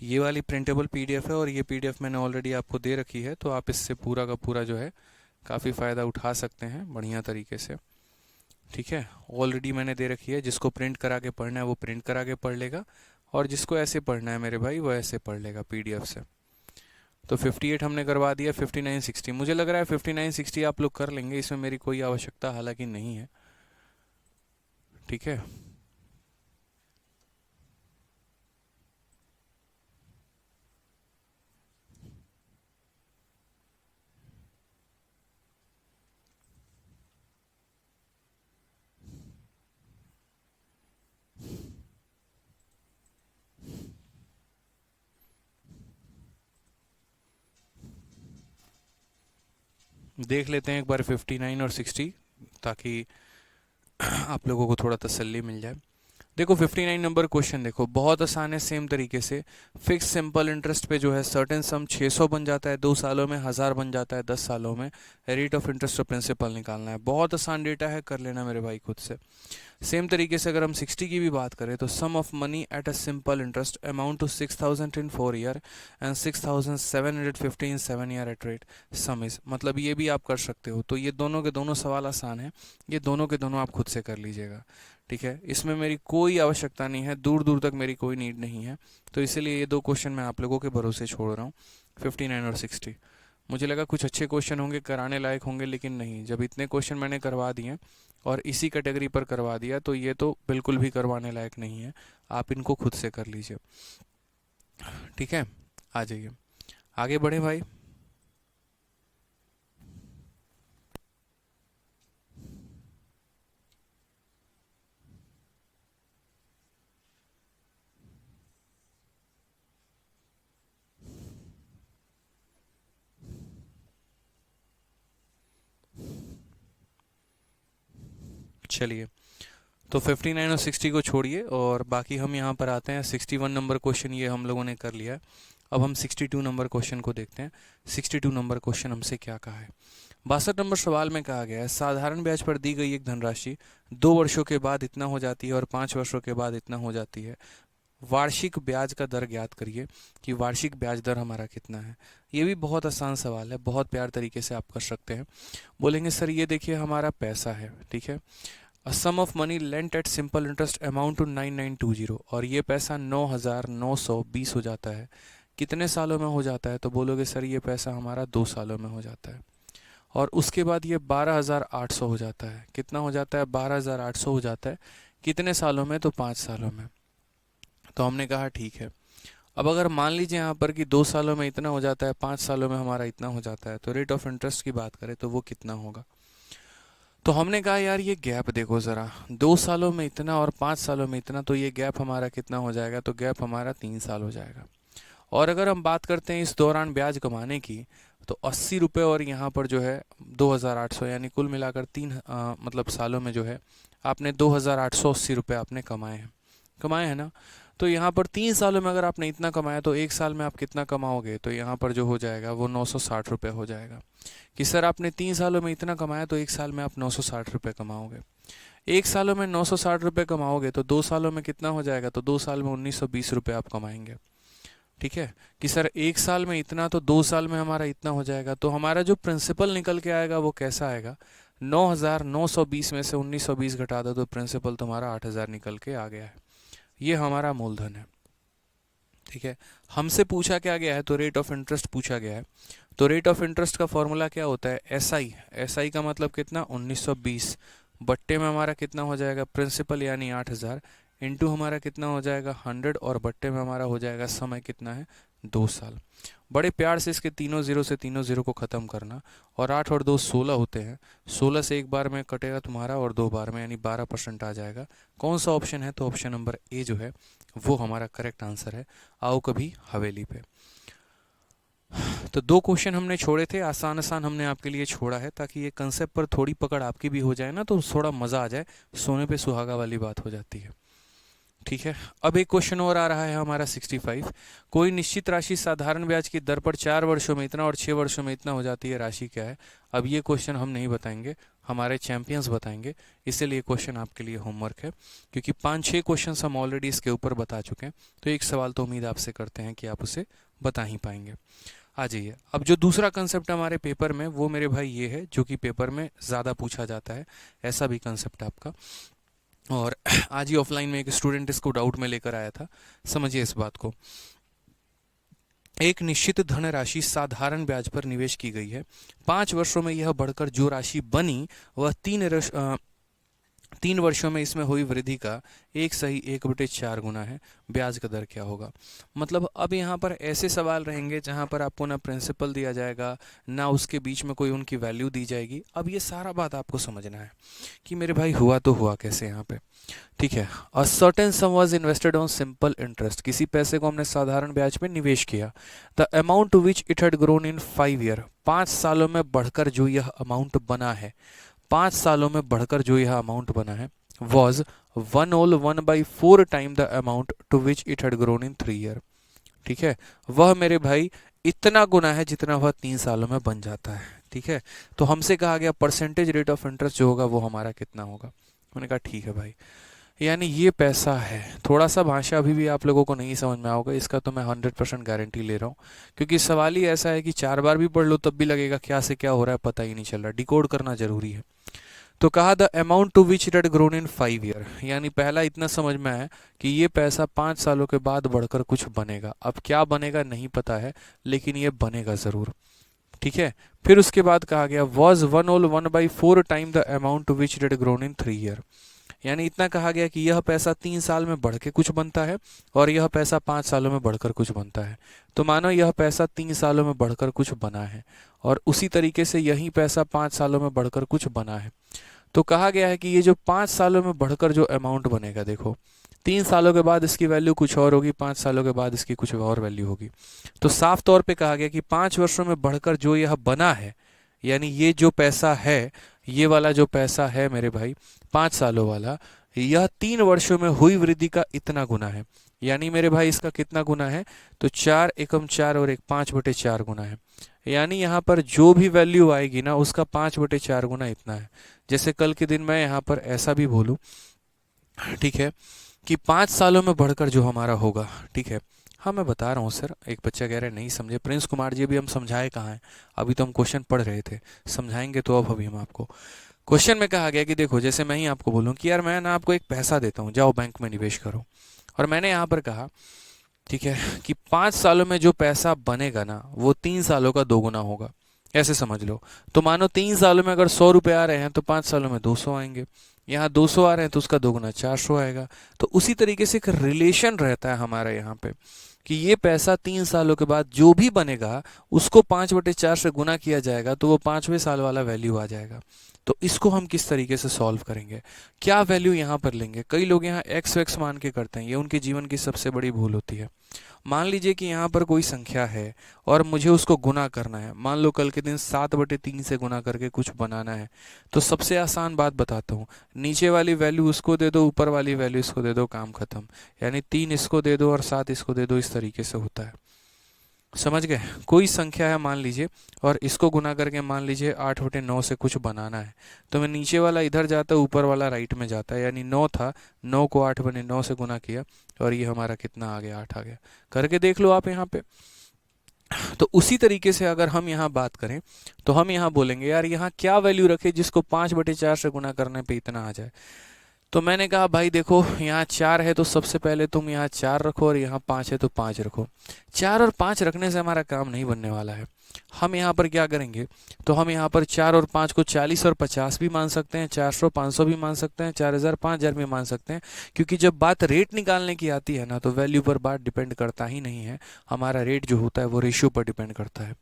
ये वाली प्रिंटेबल पीडीएफ है, और ये पीडीएफ मैंने ऑलरेडी आपको दे रखी है, तो आप इससे पूरा का पूरा जो है काफ़ी फ़ायदा उठा सकते हैं बढ़िया तरीके से। ठीक है, ऑलरेडी मैंने दे रखी है, जिसको प्रिंट करा के पढ़ना है वो प्रिंट करा के पढ़ लेगा, और जिसको ऐसे पढ़ना है मेरे भाई वो ऐसे पढ़ लेगा पीडीएफ से। तो 58 हमने करवा दिया, 59 60 मुझे लग रहा है 59 60 आप लोग कर लेंगे, इसमें मेरी कोई आवश्यकता हालांकि नहीं है। ठीक है, देख लेते हैं एक बार 59 और 60, ताकि आप लोगों को थोड़ा तसल्ली मिल जाए। देखो 59 नंबर क्वेश्चन देखो, बहुत आसान है। सेम तरीके से फिक्स सिंपल इंटरेस्ट पे जो है सर्टेन सम 600 बन जाता है 2 सालों में, 1000 बन जाता है 10 सालों में। रेट ऑफ इंटरेस्ट और प्रिंसिपल निकालना है। बहुत आसान डेटा है, कर लेना मेरे भाई खुद से। सेम तरीके से अगर हम 60 की भी बात करें तो sum of money at a simple interest amount to 6000 in 4 year and 6750 in 7 year at rate sum is, मतलब ये भी आप कर सकते हो। तो ये दोनों के दोनों सवाल आसान है, ये दोनों के दोनों आप खुद से कर लीजिएगा। ठीक है, इसमें मेरी कोई आवश्यकता नहीं है, दूर दूर तक मेरी कोई नीड नहीं है। तो इसीलिए ये 2 क्वेश्चन मैं आप लोगों के भरोसे छोड़ रहा हूँ, 59 और 60। मुझे लगा कुछ अच्छे क्वेश्चन होंगे, कराने लायक होंगे, लेकिन नहीं। जब इतने क्वेश्चन मैंने करवा दिए और इसी कैटेगरी पर करवा दिया तो ये तो बिल्कुल भी करवाने लायक नहीं है। आप इनको खुद से कर लीजिए। ठीक है, आ जाइए आगे बढ़े भाई। चलिए, तो 59 और 60 को छोड़िए और बाकी हम यहाँ पर आते हैं। 61 नंबर क्वेश्चन ये हम लोगों ने कर लिया है। अब हम 62 नंबर क्वेश्चन को देखते हैं। 62 नंबर क्वेश्चन हमसे क्या कहा है। 62 नंबर सवाल में कहा गया है साधारण ब्याज पर दी गई एक धनराशि 2 वर्षों के बाद इतना हो जाती है और 5 वर्षों के बाद इतना हो जाती है। वार्षिक ब्याज का दर ज्ञात करिए कि वार्षिक ब्याज दर हमारा कितना है। ये भी बहुत आसान सवाल है, बहुत प्यार तरीके से आप कर सकते हैं। बोलेंगे सर ये देखिए हमारा पैसा है, ठीक है। A sum of money lent at simple interest amount to 9920, और ये पैसा 9920 हो जाता है। कितने सालों में हो जाता है, तो बोलोगे सर ये पैसा हमारा 2 सालों में हो जाता है। और उसके बाद ये 12800 हो जाता है। कितना हो जाता है, 12800 हो जाता है। कितने सालों में, तो 5 सालों में। तो हमने कहा ठीक है। अब अगर मान लीजिए यहाँ पर कि 2 सालों में इतना हो जाता है, 5 सालों में हमारा इतना हो जाता है, तो रेट ऑफ इंटरेस्ट की बात करें तो वो कितना होगा। तो हमने कहा यार ये गैप देखो ज़रा, 2 सालों में इतना और 5 सालों में इतना, तो ये गैप हमारा कितना हो जाएगा, तो गैप हमारा 3 साल हो जाएगा। और अगर हम बात करते हैं इस दौरान ब्याज कमाने की, तो 80 रुपये और यहाँ पर जो है 2800, यानी कुल मिलाकर मतलब सालों में जो है आपने 2880 रुपये आपने कमाए हैं ना। तो यहाँ पर 3 सालों में अगर आपने इतना कमाया तो 1 साल में आप कितना कमाओगे, तो यहाँ पर जो हो जाएगा वो 960 रुपये हो जाएगा। कि सर आपने 3 सालों में इतना कमाया तो 1 साल में आप 960 रुपये कमाओगे। 1 सालों में 960 रुपये कमाओगे तो 2 सालों में कितना हो जाएगा, तो 2 साल में 1920 रुपये आप कमाएंगे। ठीक है, कि सर 1 साल में इतना तो 2 साल में हमारा इतना हो जाएगा। तो हमारा जो प्रिंसिपल निकल के आएगा वो कैसा आएगा, 9920 में से 1920 घटा दो तो प्रिंसिपल तुम्हारा 8000 निकल के आ गया है। ये हमारा मूलधन है। ठीक है, हमसे पूछा क्या गया है, तो रेट ऑफ इंटरेस्ट पूछा गया है। तो रेट ऑफ इंटरेस्ट का फॉर्मूला क्या होता है, एसआई। एसआई का मतलब कितना, 1920 बट्टे में हमारा कितना हो जाएगा, प्रिंसिपल यानी 8000 इंटू हमारा कितना हो जाएगा 100, और बट्टे में हमारा हो जाएगा समय कितना है, 2 साल। बड़े प्यार से इसके तीनों जीरो से तीनों जीरो को ख़त्म करना, और 8 और 2 16 होते हैं। 16 से एक बार में कटेगा तुम्हारा और 2 बार में, यानी 12% आ जाएगा। कौन सा ऑप्शन है, तो ऑप्शन नंबर ए जो है वो हमारा करेक्ट आंसर है। आओ कभी हवेली पे। तो 2 क्वेश्चन हमने छोड़े थे, आसान आसान हमने आपके लिए छोड़ा है ताकि ये कंसेप्ट पर थोड़ी पकड़ आपकी भी हो जाए ना, तो थोड़ा मज़ा आ जाए, सोने पे सुहागा वाली बात हो जाती है। ठीक है, अब एक क्वेश्चन और आ रहा है हमारा 65। कोई निश्चित राशि साधारण ब्याज की दर पर 4 वर्षों में इतना और 6 वर्षों में इतना हो जाती है, राशि क्या है। अब ये क्वेश्चन हम नहीं बताएंगे, हमारे चैंपियंस बताएंगे, इसीलिए क्वेश्चन आपके लिए होमवर्क है, क्योंकि 5-6 क्वेश्चन हम ऑलरेडी इसके ऊपर बता चुके हैं। तो एक सवाल तो उम्मीद आपसे करते हैं कि आप उसे बता ही पाएंगे। आ जाइए, अब जो दूसरा कंसेप्ट हमारे पेपर में, वो मेरे भाई ये है जो कि पेपर में ज़्यादा पूछा जाता है, ऐसा भी कंसेप्ट आपका। और आज ही ऑफलाइन में एक स्टूडेंट इसको डाउट में लेकर आया था, समझिए इस बात को। एक निश्चित धनराशि साधारण ब्याज पर निवेश की गई है। 5 वर्षों में यह बढ़कर जो राशि बनी वह 3 वर्षों में इसमें हुई वृद्धि का 1/4 गुना है। ब्याज का दर क्या होगा। मतलब अब यहाँ पर ऐसे सवाल रहेंगे जहाँ पर आपको ना प्रिंसिपल दिया जाएगा, ना उसके बीच में कोई उनकी वैल्यू दी जाएगी। अब ये सारा बात आपको समझना है कि मेरे भाई हुआ तो हुआ कैसे यहाँ पे। ठीक है, a certain sum was invested on simple interest. किसी पैसे को हमने साधारण ब्याज पे निवेश किया। The amount to which it had grown in 5 year. 5 सालों में बढ़कर जो यह अमाउंट बना है, 5 सालों में बढ़कर जो यह अमाउंट बना है, was 1 whole 1/4 time the amount to which it had grown in 3 year. ठीक है, वह मेरे भाई इतना गुना है जितना वह 3 सालों में बन जाता है। ठीक है, तो हमसे कहा गया परसेंटेज रेट ऑफ इंटरेस्ट जो होगा वो हमारा कितना होगा। मैंने कहा ठीक है भाई, यानी ये पैसा है। थोड़ा सा भाषा अभी भी आप लोगों को नहीं समझ में आओगे, इसका तो मैं 100% गारंटी ले रहा हूँ, क्योंकि सवाल ही ऐसा है कि 4 बार भी पढ़ लो तब भी लगेगा क्या से क्या हो रहा है पता ही नहीं चल रहा, डिकोड करना जरूरी है। तो कहा the amount to which it had grown in 5 year, यानी पहला इतना समझ में आया कि ये पैसा 5 सालों के बाद बढ़कर कुछ बनेगा। अब क्या बनेगा नहीं पता है, लेकिन ये बनेगा ज़रूर। ठीक है, फिर उसके बाद कहा गया was 1 whole 1/4 time the amount to which it had grown in 3 year, यानी इतना कहा गया कि यह पैसा 3 साल में बढ़ के कुछ बनता है और यह पैसा 5 सालों में बढ़कर कुछ बनता है। तो मानो यह पैसा 3 सालों में बढ़कर कुछ बना है और उसी तरीके से यही पैसा 5 सालों में बढ़कर कुछ बना है। तो कहा गया है कि ये जो 5 सालों में बढ़कर जो अमाउंट बनेगा, देखो 3 सालों के बाद इसकी वैल्यू कुछ और होगी, 5 सालों के बाद इसकी कुछ और वैल्यू होगी। तो साफ तौर पे कहा गया कि 5 वर्षों में बढ़कर जो यह बना है, यानी ये जो पैसा है, ये वाला जो पैसा है मेरे भाई 5 सालों वाला, यह 3 वर्षों में हुई वृद्धि का इतना गुना है। यानी मेरे भाई इसका कितना गुना है, तो 4 एकम 4 और 1 5/4 गुना है। यानी यहाँ पर जो भी वैल्यू आएगी ना उसका 5/4 गुना इतना है। जैसे कल के दिन मैं यहाँ पर ऐसा भी बोलूँ, ठीक है, कि 5 सालों में बढ़कर जो हमारा होगा। ठीक है, हाँ मैं बता रहा हूँ सर, एक बच्चा कह रहे नहीं समझे। प्रिंस कुमार जी, भी हम समझाए कहाँ हैं, अभी तो हम क्वेश्चन पढ़ रहे थे, समझाएंगे तो अब अभी हम आपको। क्वेश्चन में कहा गया कि देखो, जैसे मैं ही आपको बोलूँ कि यार मैं ना आपको एक पैसा देता हूँ, जाओ बैंक में निवेश करो, और मैंने यहाँ पर कहा ठीक है कि 5 सालों में जो पैसा बनेगा ना वो 3 सालों का दोगुना होगा, ऐसे समझ लो। तो मानो 3 सालों में अगर 100 रुपये आ रहे हैं तो 5 सालों में 200 आएंगे, यहाँ 200 आ रहे हैं तो उसका दोगुना 400 आएगा। तो उसी तरीके से एक रिलेशन रहता है हमारा यहाँ पे कि ये पैसा 3 सालों के बाद जो भी बनेगा उसको 5/4 से गुना किया जाएगा तो वो 5वें साल वाला वैल्यू आ जाएगा। तो इसको हम किस तरीके से सॉल्व करेंगे, क्या वैल्यू यहाँ पर लेंगे। कई लोग यहाँ एक्स वैक्स मान के करते हैं, ये उनके जीवन की सबसे बड़ी भूल होती है। मान लीजिए कि यहाँ पर कोई संख्या है और मुझे उसको गुना करना है, मान लो कल के दिन 7/3 से गुना करके कुछ बनाना है। तो सबसे आसान बात बताता हूँ, नीचे वाली वैल्यू उसको दे दो, ऊपर वाली वैल्यू इसको दे दो, काम खत्म। यानी 3 इसको दे दो और 7 इसको दे दो, इस तरीके से होता है। समझ गए, कोई संख्या है मान लीजिए और इसको गुना करके मान लीजिए 8/9 से कुछ बनाना है, तो मैं नीचे वाला इधर जाता है, ऊपर वाला राइट में जाता है। यानी 9 था, 9 को 8/9 से गुना किया और ये हमारा कितना आ गया, 8 आ गया। करके देख लो आप यहाँ पे। तो उसी तरीके से अगर हम यहाँ बात करें तो हम यहाँ बोलेंगे यार यहाँ क्या वैल्यू रखे जिसको 5/4 से गुना करने पे इतना आ जाए। तो मैंने कहा भाई देखो, यहाँ 4 है तो सबसे पहले तुम यहाँ 4 रखो और यहाँ 5 है तो 5 रखो। 4 और 5 रखने से हमारा काम नहीं बनने वाला है। हम यहाँ पर क्या करेंगे, तो हम यहाँ पर 4 और 5 को 40 और 50 भी मान सकते हैं, 400 500 भी मान सकते हैं, 4000 5000 भी मान सकते हैं। क्योंकि जब बात रेट निकालने की आती है ना तो वैल्यू पर बात डिपेंड करता ही नहीं है, हमारा रेट जो होता है वो रेशियो पर डिपेंड करता है।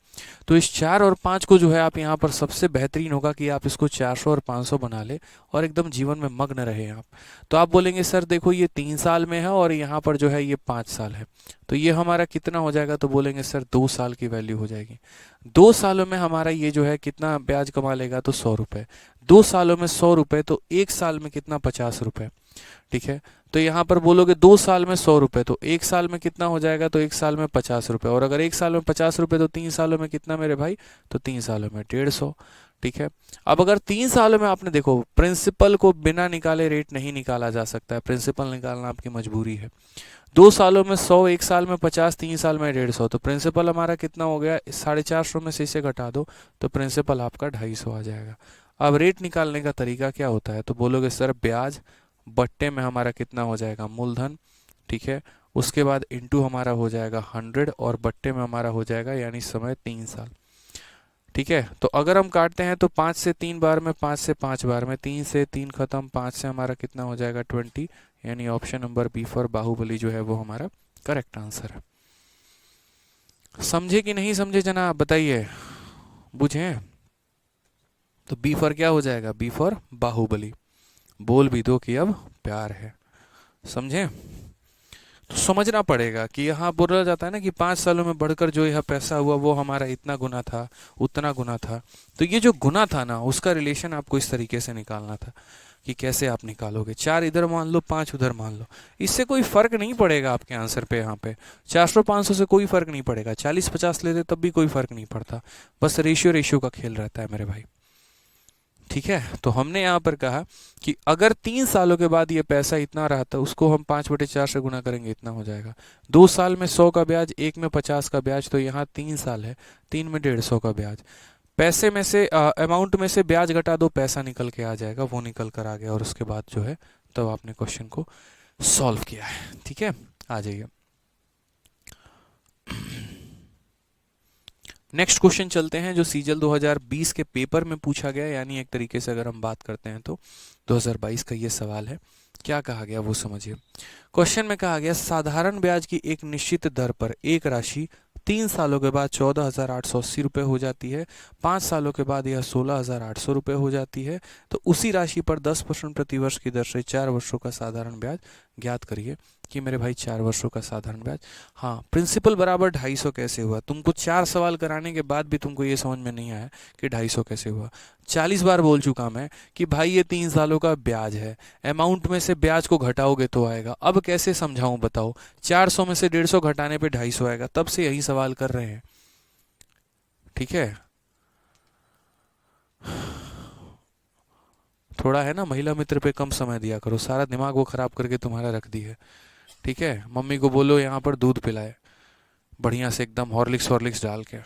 तो इस 4 और 5 को जो है आप यहाँ पर सबसे बेहतरीन होगा कि आप इसको 400 और 500 बना ले और एकदम जीवन में मग्न रहे आप। तो आप बोलेंगे सर देखो ये 3 साल में है और यहाँ पर जो है ये 5 साल है, तो ये हमारा कितना हो जाएगा। तो बोलेंगे सर 2 साल की वैल्यू हो जाएगी। 2 सालों में हमारा ये जो है कितना ब्याज कमा लेगा, तो 100 रुपये। 2 सालों में 100 रुपये, तो 1 साल में कितना, 50 रुपये। ठीक है, तो यहाँ पर बोलोगे 2 साल में 100 रुपये, तो 1 साल में कितना हो जाएगा, तो 1 साल में 50 रुपये। और अगर 1 साल में 50 रुपये तो 3 सालों में कितना मेरे भाई, तो 3 सालों में 150। ठीक है, अब अगर 3 सालों में आपने देखो, प्रिंसिपल को बिना निकाले रेट नहीं निकाला जा सकता है, प्रिंसिपल निकालना आपकी मजबूरी है। 2 सालों में 100, 1 साल में 50, 3 साल में 150, तो प्रिंसिपल हमारा कितना हो गया, 450 में से इसे घटा दो तो प्रिंसिपल आपका 250 आ जाएगा। अब रेट निकालने का तरीका क्या होता है, तो बोलोगे सर ब्याज बट्टे में हमारा कितना हो जाएगा, मूलधन। ठीक है, उसके बाद इंटू हमारा हो जाएगा 100 और बट्टे में हमारा हो जाएगा यानी समय 3 साल। ठीक है, तो अगर हम काटते हैं तो 5 से 3 बार में, 5 से 5 बार में, 3 से 3 खत्म, 5 से हमारा कितना हो जाएगा 20। यानी option number B for Baahubali जो है वो हमारा करेक्ट आंसर है। समझे कि नहीं समझे जनाब, बताइए, बुझे। तो बी फॉर क्या हो जाएगा, बी फॉर बाहुबली। बोल भी दो कि अब प्यार है, समझे। तो समझना पड़ेगा कि यहाँ बोला जाता है ना कि 5 सालों में बढ़कर जो यह पैसा हुआ वो हमारा इतना गुना था, उतना गुना था। तो ये जो गुना था ना उसका रिलेशन आपको इस तरीके से निकालना था। कि कैसे आप निकालोगे। 4 इधर मान लो, 5 उधर मान लो, इससे कोई फर्क नहीं पड़ेगा आपके आंसर पे। यहाँ पे 400-500 से कोई फर्क नहीं पड़ेगा, 40-50 लेते तब भी कोई फर्क नहीं पड़ता, बस रेशियो रेशियो का खेल रहता है मेरे भाई। ठीक है, तो हमने यहाँ पर कहा कि अगर 3 सालों के बाद ये पैसा इतना रहा तो उसको हम 5/4 से गुना करेंगे, इतना हो जाएगा। 2 साल में 100 का ब्याज, 1 में 50 का ब्याज, तो यहाँ 3 साल है, 3 में 150 का ब्याज। पैसे में से अमाउंट में से ब्याज घटा दो, पैसा निकल के आ जाएगा, वो निकल कर आ गया, और उसके बाद जो है तब आपने क्वेश्चन को सॉल्व किया है। ठीक है, आ जाइए नेक्स्ट क्वेश्चन चलते हैं, जो सीजल 2020 के पेपर में पूछा गया, यानी एक तरीके से अगर हम बात करते हैं तो 2022 का ये सवाल है। क्या कहा गया वो समझिए। क्वेश्चन में कहा गया साधारण ब्याज की एक निश्चित दर पर एक राशि 3 सालों के बाद 14,880 रुपये हो जाती है, 5 सालों के बाद यह 16,800 रुपये हो जाती है, तो उसी राशि पर 10% प्रतिवर्ष की दर से 4 वर्षों का साधारण ब्याज ज्ञात करिए। कि मेरे भाई 4 वर्षों का साधारण ब्याज, हाँ प्रिंसिपल बराबर 250 कैसे हुआ। तुमको 4 सवाल कराने के बाद भी तुमको ये समझ में नहीं आया कि 250 कैसे हुआ। 40 बार बोल चुका मैं कि भाई ये 3 सालों का ब्याज है, अमाउंट में से ब्याज को घटाओगे तो आएगा। अब कैसे समझाऊं बताओ, 400 में से 150 घटाने पे 250 आएगा, तब से यही सवाल कर रहे हैं। ठीक है, थोड़ा है ना महिला मित्र पे कम समय दिया करो, सारा दिमाग वो खराब करके तुम्हारा रख दी है। ठीक है, मम्मी को बोलो यहाँ पर दूध पिलाए बढ़िया से, एकदम हॉर्लिक्स हॉर्लिक्स डाल के।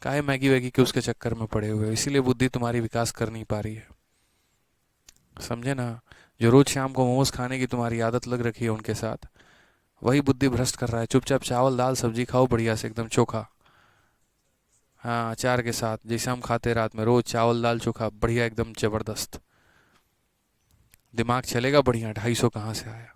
काहे मैगी वैगी के उसके चक्कर में पड़े हुए, इसीलिए बुद्धि तुम्हारी विकास कर नहीं पा रही है, समझे ना। जो रोज शाम को मोमोज खाने की तुम्हारी आदत लग रखी है उनके साथ, वही बुद्धि भ्रष्ट कर रहा है। चुपचाप चावल दाल सब्जी खाओ बढ़िया से, एकदम चोखा, हाँ अचार के साथ, जैसे हम खाते रात में रोज चावल दाल चोखा बढ़िया एकदम जबरदस्त, दिमाग चलेगा बढ़िया। 250 कहाँ से आया।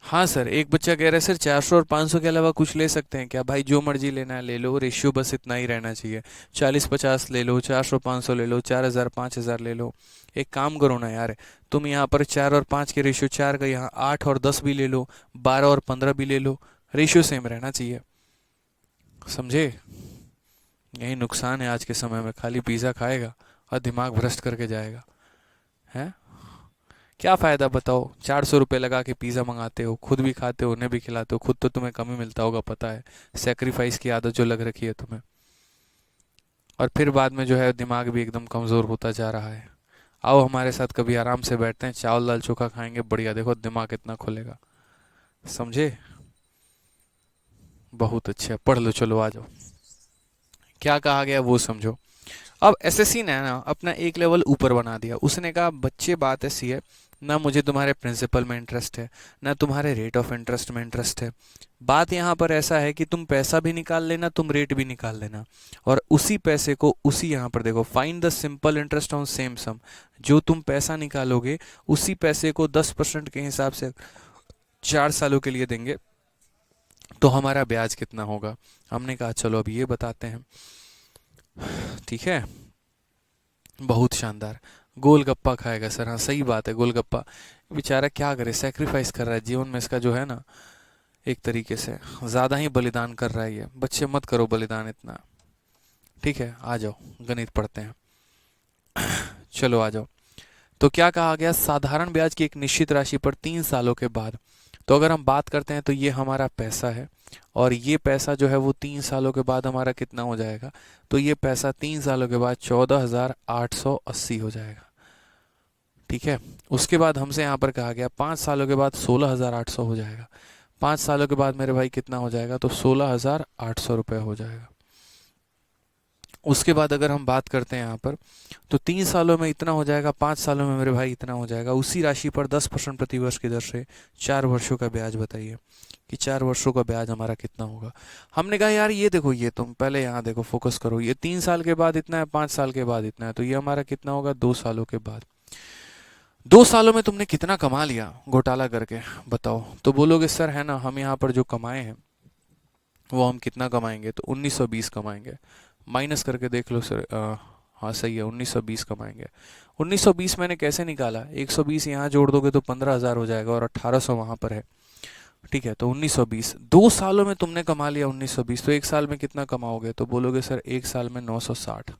हाँ सर, एक बच्चा कह रहा है सर 400 और 500 के अलावा कुछ ले सकते हैं क्या। भाई जो मर्जी लेना है ले लो, रेशियो बस इतना ही रहना चाहिए। 40-50 ले लो, 400-500 ले लो, 4,000-5,000 ले लो। एक काम करो ना यार, तुम यहाँ पर 4 और 5 के रेशियो, 4 का यहाँ 8 और 10 भी ले लो, 12 और 15 भी ले लो, रेशियो सेम रहना चाहिए, समझे। यही नुकसान है आज के समय में, खाली पिज़्ज़ा खाएगा और दिमाग भ्रष्ट करके जाएगा, है क्या फ़ायदा बताओ। 400 रुपये लगा के पिज़्ज़ा मंगाते हो, खुद भी खाते हो, उन्हें भी खिलाते हो, खुद तो तुम्हें कम ही मिलता होगा पता है, सेक्रीफाइस की आदत जो लग रखी है तुम्हें, और फिर बाद में जो है दिमाग भी एकदम कमज़ोर होता जा रहा है। आओ हमारे साथ कभी आराम से बैठते हैं, चावल दाल चोखा खाएंगे बढ़िया, देखो दिमाग कितना खुलेगा, समझे। बहुत अच्छा, पढ़ लो, चलो आ जाओ। क्या कहा गया वो समझो। अब एसएससी ने ना अपना एक लेवल ऊपर बना दिया, उसने कहा बच्चे बात ऐसी है ना, मुझे तुम्हारे प्रिंसिपल में इंटरेस्ट है ना तुम्हारे रेट ऑफ इंटरेस्ट में इंटरेस्ट है। बात यहाँ पर ऐसा है कि तुम पैसा भी निकाल लेना, तुम रेट भी निकाल लेना, और उसी पैसे को उसी यहाँ पर देखो, find the simple interest on same sum. जो तुम पैसा निकालोगे उसी पैसे को 10% के हिसाब से 4 सालों के लिए देंगे, तो हमारा ब्याज कितना होगा। हमने कहा चलो अब ये बताते हैं। ठीक है, बहुत शानदार। गोलगप्पा खाएगा सर, हाँ सही बात है, गोलगप्पा। बेचारा क्या करे, सेक्रीफाइस कर रहा है जीवन में, इसका जो है ना एक तरीके से ज़्यादा ही बलिदान कर रहा है ये। बच्चे मत करो बलिदान इतना। ठीक है, आ जाओ गणित पढ़ते हैं। चलो आ जाओ। तो क्या कहा गया, साधारण ब्याज की एक निश्चित राशि पर 3 सालों के बाद, तो अगर हम बात करते हैं तो ये हमारा पैसा है, और ये पैसा जो है वो 3 सालों के बाद हमारा कितना हो जाएगा, तो ये पैसा 3 सालों के बाद 14,880 हो जाएगा। ठीक है, उसके बाद हमसे यहाँ पर कहा गया 5 सालों के बाद 16,800 हो जाएगा। 5 सालों के बाद मेरे भाई कितना हो जाएगा, तो 16,800 रुपये हो जाएगा। उसके बाद अगर हम बात करते हैं यहाँ पर, तो 3 सालों में इतना हो जाएगा, 5 सालों में मेरे भाई इतना हो जाएगा। उसी राशि पर 10% प्रतिवर्ष की दर से 4 वर्षों का ब्याज बताइए कि 4 वर्षों का ब्याज हमारा कितना होगा। हमने कहा यार ये देखो, ये तुम पहले यहाँ देखो, फोकस करो, ये 3 साल के बाद इतना है, 5 साल के बाद इतना है, तो ये हमारा कितना होगा 2 सालों के बाद। 2 सालों में तुमने कितना कमा लिया घोटाला करके बताओ। तो बोलोगे सर है ना, हम यहाँ पर जो कमाए हैं वो हम कितना कमाएंगे, तो 1920 कमाएंगे। माइनस करके देख लो सर, हाँ सही है, 1920 कमाएंगे। 1920 मैंने कैसे निकाला, 120 यहाँ जोड़ दोगे तो 15,000 हो जाएगा, और 1800 वहाँ पर है। ठीक है, तो 1920 2 सालों में तुमने कमा लिया 1920, तो 1 साल में कितना कमाओगे, तो बोलोगे सर 1 साल में 960।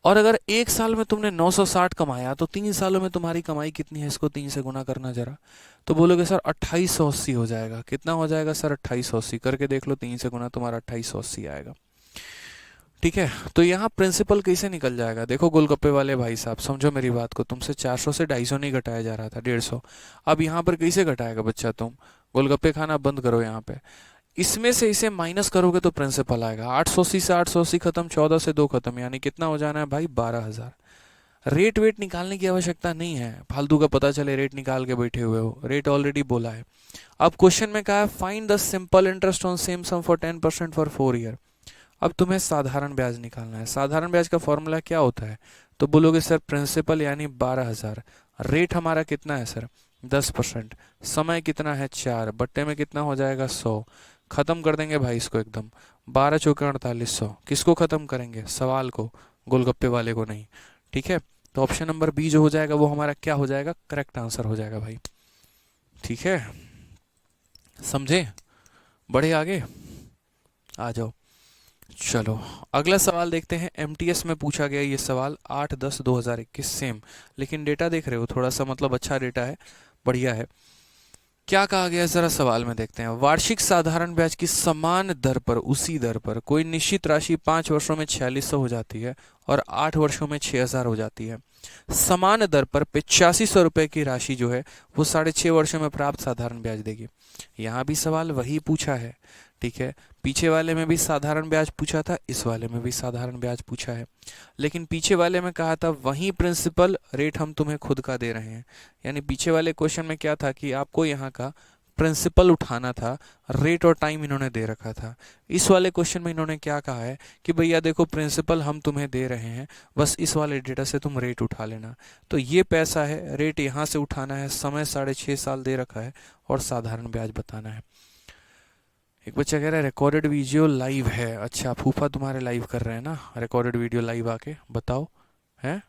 और अगर एक साल में तुमने 960 कमाया तो 3 सालों में तुम्हारी कमाई कितनी है, इसको 3 से गुना करना जरा। तो बोलोगे सर 2880 हो जाएगा। कितना हो जाएगा सर? 2880 करके देख लो, 3 से गुना तुम्हारा 2880 आएगा। ठीक है, तो यहाँ प्रिंसिपल कैसे निकल जाएगा? देखो गोलगप्पे वाले भाई साहब, समझो मेरी बात को, तुमसे 400 से 250 नहीं घटाया जा रहा था, 150। अब यहाँ पर कैसे घटाएगा बच्चा? तुम गोलगप्पे खाना बंद करो यहाँ पे, इसमें से इसे माइनस करोगे तो प्रिंसिपल आएगा। 880 से 880 खत्म, 14 से 2 खत्म, यानी कितना हो जाना है भाई? 12,000। रेट वेट निकालने की आवश्यकता नहीं है, फालतू का पता चले रेट निकाल के बैठे हुए हो, रेट ऑलरेडी बोला है। अब क्वेश्चन में कहा है find the simple interest on same sum for 10% for 4 year. अब तुम्हें साधारण ब्याज निकालना है। साधारण ब्याज का फॉर्मूला क्या होता है? तो बोलोगे सर प्रिंसिपल यानी 12,000, रेट हमारा कितना है सर? 10%, समय कितना है? 4, बट्टे में कितना हो जाएगा? 100। खत्म कर देंगे भाई इसको एकदम, 12 चौके 4800। किसको खत्म करेंगे? सवाल को, गोलगप्पे वाले को नहीं। ठीक है, तो ऑप्शन नंबर बी जो हो जाएगा वो हमारा क्या हो जाएगा? करेक्ट आंसर हो जाएगा भाई। ठीक है, समझे? बढ़े आगे, आ जाओ। चलो अगला सवाल देखते हैं। एमटीएस में पूछा गया ये सवाल 8/10/2021, सेम, लेकिन डेटा देख रहे हो थोड़ा सा, मतलब अच्छा डेटा है, बढ़िया है। क्या कहा गया है जरा सवाल में देखते हैं। वार्षिक साधारण ब्याज की समान दर पर, उसी दर पर कोई निश्चित राशि 5 वर्षों में 4600 हो जाती है और 8 वर्षों में 6000 हो जाती है। समान दर पर 8500 रुपए की राशि जो है वो 6.5 वर्षों में प्राप्त साधारण ब्याज देगी। यहाँ भी सवाल वही पूछा है। ठीक है, पीछे वाले में भी साधारण ब्याज पूछा था, इस वाले में भी साधारण ब्याज पूछा है, लेकिन पीछे वाले में कहा था वही प्रिंसिपल रेट हम तुम्हें खुद का दे रहे हैं। यानी पीछे वाले क्वेश्चन में क्या था कि आपको यहाँ का प्रिंसिपल उठाना था, रेट और टाइम इन्होंने दे रखा था। इस वाले क्वेश्चन में इन्होंने क्या कहा है कि भैया देखो प्रिंसिपल हम तुम्हें दे रहे हैं, बस इस वाले डेटा से तुम रेट उठा लेना। तो ये पैसा है, रेट यहाँ से उठाना है, समय 6.5 साल दे रखा है और साधारण ब्याज बताना है। एक बच्चा कह रहा है रिकॉर्डेड वीडियो लाइव है। अच्छा, फूफा तुम्हारे लाइव कर रहे हैं ना रिकॉर्डेड वीडियो लाइव, आके बताओ है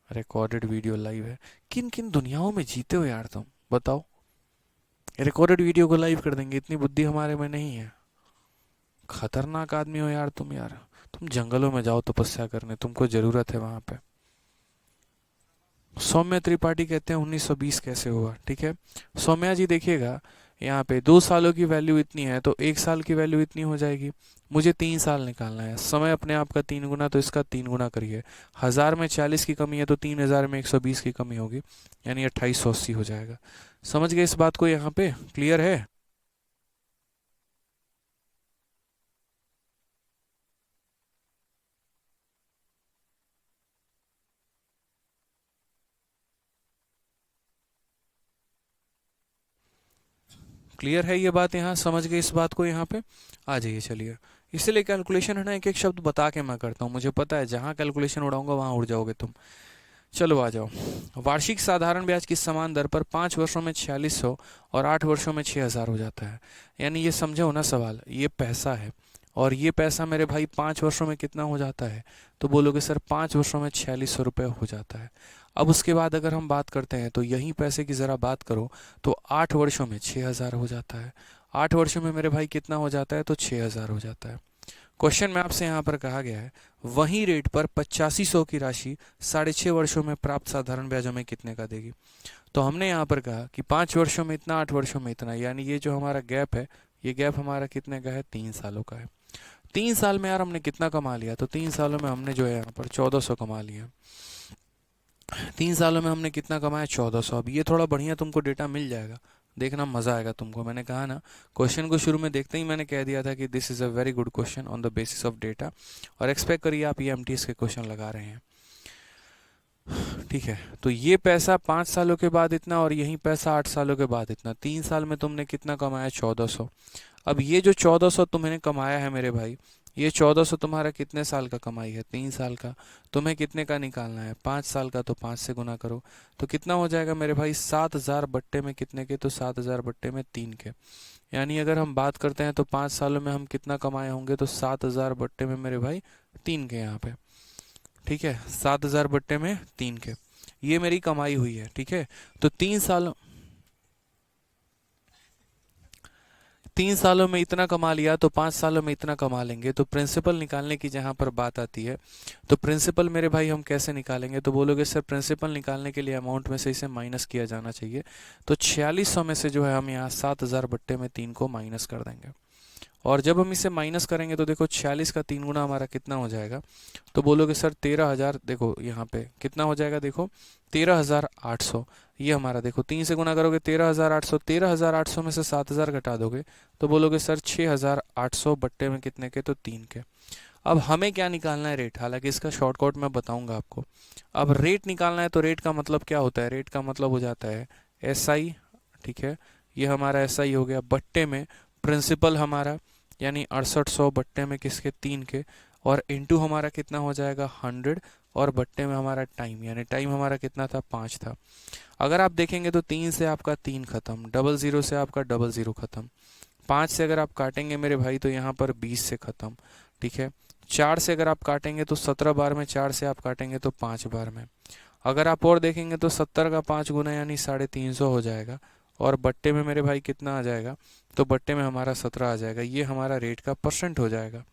रिकॉर्डेड वीडियो लाइव है। किन किन दुनियाओं में जीते हो यार तुम, बताओ। रिकॉर्डेड वीडियो को लाइव कर देंगे, इतनी बुद्धि हमारे में नहीं है। खतरनाक आदमी हो यार तुम, यार तुम जंगलों में जाओ तपस्या करने, तुमको जरूरत है वहां पे। सौम्या त्रिपाठी कहते हैं 1920 कैसे हुआ। ठीक है, सौम्या जी देखिएगा, यहाँ पे 2 सालों की वैल्यू इतनी है तो 1 साल की वैल्यू इतनी हो जाएगी। मुझे 3 साल निकालना है, समय अपने आप का 3 गुना, तो इसका 3 गुना करिए। 1000 में 40 की कमी है तो 3000 में 120 की कमी होगी, यानी 2880 हो जाएगा। समझ गए इस बात को? यहाँ पे क्लियर है? क्लियर है ये बात? यहाँ समझ गए इस बात को? यहाँ पे आ जाइए, चलिए। इसलिए कैलकुलेशन है ना, एक एक शब्द बता के मैं करता हूँ, मुझे पता है जहाँ कैलकुलेशन उड़ाऊंगा वहाँ उड़ जाओगे तुम। चलो आ जाओ। वार्षिक साधारण ब्याज की समान दर पर 5 वर्षों में 4600 और 8 वर्षों में 6000 हो जाता है। यानी ये समझो ना सवाल, ये पैसा है और ये पैसा मेरे भाई 5 वर्षों में कितना हो जाता है? तो बोलोगे सर 5 वर्षों में 4600 रुपये हो जाता है। अब उसके बाद अगर हम बात करते हैं तो यही पैसे की ज़रा बात करो तो 8 वर्षों में 6000 हो जाता है। 8 वर्षों में मेरे भाई कितना हो जाता है? तो 6000 हो जाता है। क्वेश्चन में आपसे यहाँ पर कहा गया है वही रेट पर 8500 की राशि 6.5 वर्षों में प्राप्त साधारण ब्याज हमें कितने का देगी। तो हमने यहाँ पर कहा कि 5 वर्षों में इतना, 8 वर्षों में इतना, यानी ये जो हमारा गैप है, ये गैप हमारा कितने का है? 3 सालों का है। 3 साल में यार हमने कितना कमा लिया? तो 3 सालों में हमने जो है यहाँ पर 1400 कमा लिया। 3 सालों में हमने कितना कमाया? 1400। अब ये थोड़ा बढ़िया तुमको डेटा मिल जाएगा, देखना मज़ा आएगा तुमको। मैंने कहा ना, क्वेश्चन को शुरू में देखते ही मैंने कह दिया था कि this is a very good question on the basis of data, और एक्सपेक्ट करिए आप ये एमटीएस के क्वेश्चन लगा रहे हैं। ठीक है, तो ये पैसा 5 सालों के बाद इतना और यही पैसा 8 सालों के बाद इतना। 3 साल में तुमने कितना कमाया? 1400। अब ये जो 1400 तुमने कमाया है मेरे भाई, ये 1400 तुम्हारा कितने साल का कमाई है? 3 साल का। तुम्हें कितने का निकालना है? 5 साल का, तो 5 से गुना करो तो कितना हो जाएगा मेरे भाई? 7000 बट्टे में कितने के? तो 7000 बट्टे में 3 के। यानी अगर हम बात करते हैं तो 5 सालों में हम कितना कमाए होंगे? तो 7000 बट्टे में मेरे भाई 3 के यहाँ पे। ठीक है, 7000 बट्टे में 3 के, ये मेरी कमाई हुई है। ठीक है, तो 3 सालों में इतना कमा लिया तो 5 सालों में इतना कमा लेंगे। तो प्रिंसिपल निकालने की जहाँ पर बात आती है तो प्रिंसिपल मेरे भाई हम कैसे निकालेंगे, तो बोलोगे सर प्रिंसिपल निकालने के लिए अमाउंट में से इसे माइनस किया जाना चाहिए। तो 4600 में से जो है हम यहाँ 7000 बट्टे में 3 को माइनस कर देंगे। और जब हम इसे माइनस करेंगे तो देखो 46 का 3 गुना हमारा कितना हो जाएगा, तो बोलोगे सर 13,000। देखो यहाँ पे कितना हो जाएगा, देखो 13,800। ये हमारा देखो 3 से गुना करोगे 13,800, 13,800 में से 7,000 घटा दोगे तो बोलोगे सर 6,800 बट्टे में कितने के, तो 3 के। अब हमें क्या निकालना है, रेट। हालांकि इसका शॉर्टकट मैं बताऊंगा आपको। अब रेट निकालना है तो रेट का मतलब क्या होता है, रेट का मतलब हो जाता है SI। ठीक है, ये हमारा SI हो गया, बट्टे में प्रिंसिपल हमारा यानी 6800 बट्टे में किसके, 3 के, और इनटू हमारा कितना हो जाएगा 100, और बट्टे में हमारा टाइम, यानी टाइम हमारा कितना था, 5 था। अगर आप देखेंगे तो 3 से आपका 3 खत्म, 00 से आपका 00 खत्म, 5 से अगर आप काटेंगे मेरे भाई तो यहाँ पर 20 से खत्म। ठीक है, 4 से अगर आप काटेंगे तो 17 बार में, 4 से आप काटेंगे तो 5 बार में। अगर आप और देखेंगे तो 70 का 5 गुना यानी 350 हो जाएगा, और बट्टे में मेरे भाई कितना आ जाएगा, तो बट्टे में हमारा 17 आ जाएगा। ये हमारा रेट का परसेंट हो जाएगा।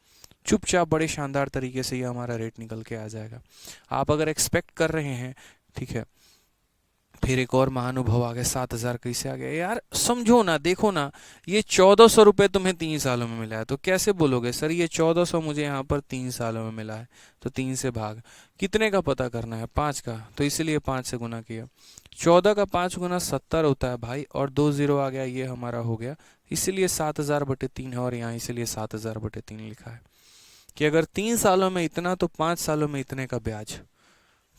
चुपचाप बड़े शानदार तरीके से ये हमारा रेट निकल के आ जाएगा। आप अगर एक्सपेक्ट कर रहे हैं, ठीक है, फिर एक और महानुभव आ गया, 7,000 कैसे आ गया यार, समझो ना, देखो ना, ये 1,400 रुपये तुम्हें 3 सालों में मिला है, तो कैसे बोलोगे सर ये 1,400 मुझे यहाँ पर 3 सालों में मिला है, तो 3 से भाग, कितने का पता करना है, 5 का, तो इसीलिए 5 से गुना किया। 14 का 5 गुना 70 होता है भाई, और 2 0 आ गया, ये हमारा हो गया, इसीलिए 7,000/3 है, और यहाँ इसीलिए 7,000/3 लिखा है कि अगर 3 सालों में इतना तो 5 सालों में इतने का ब्याज।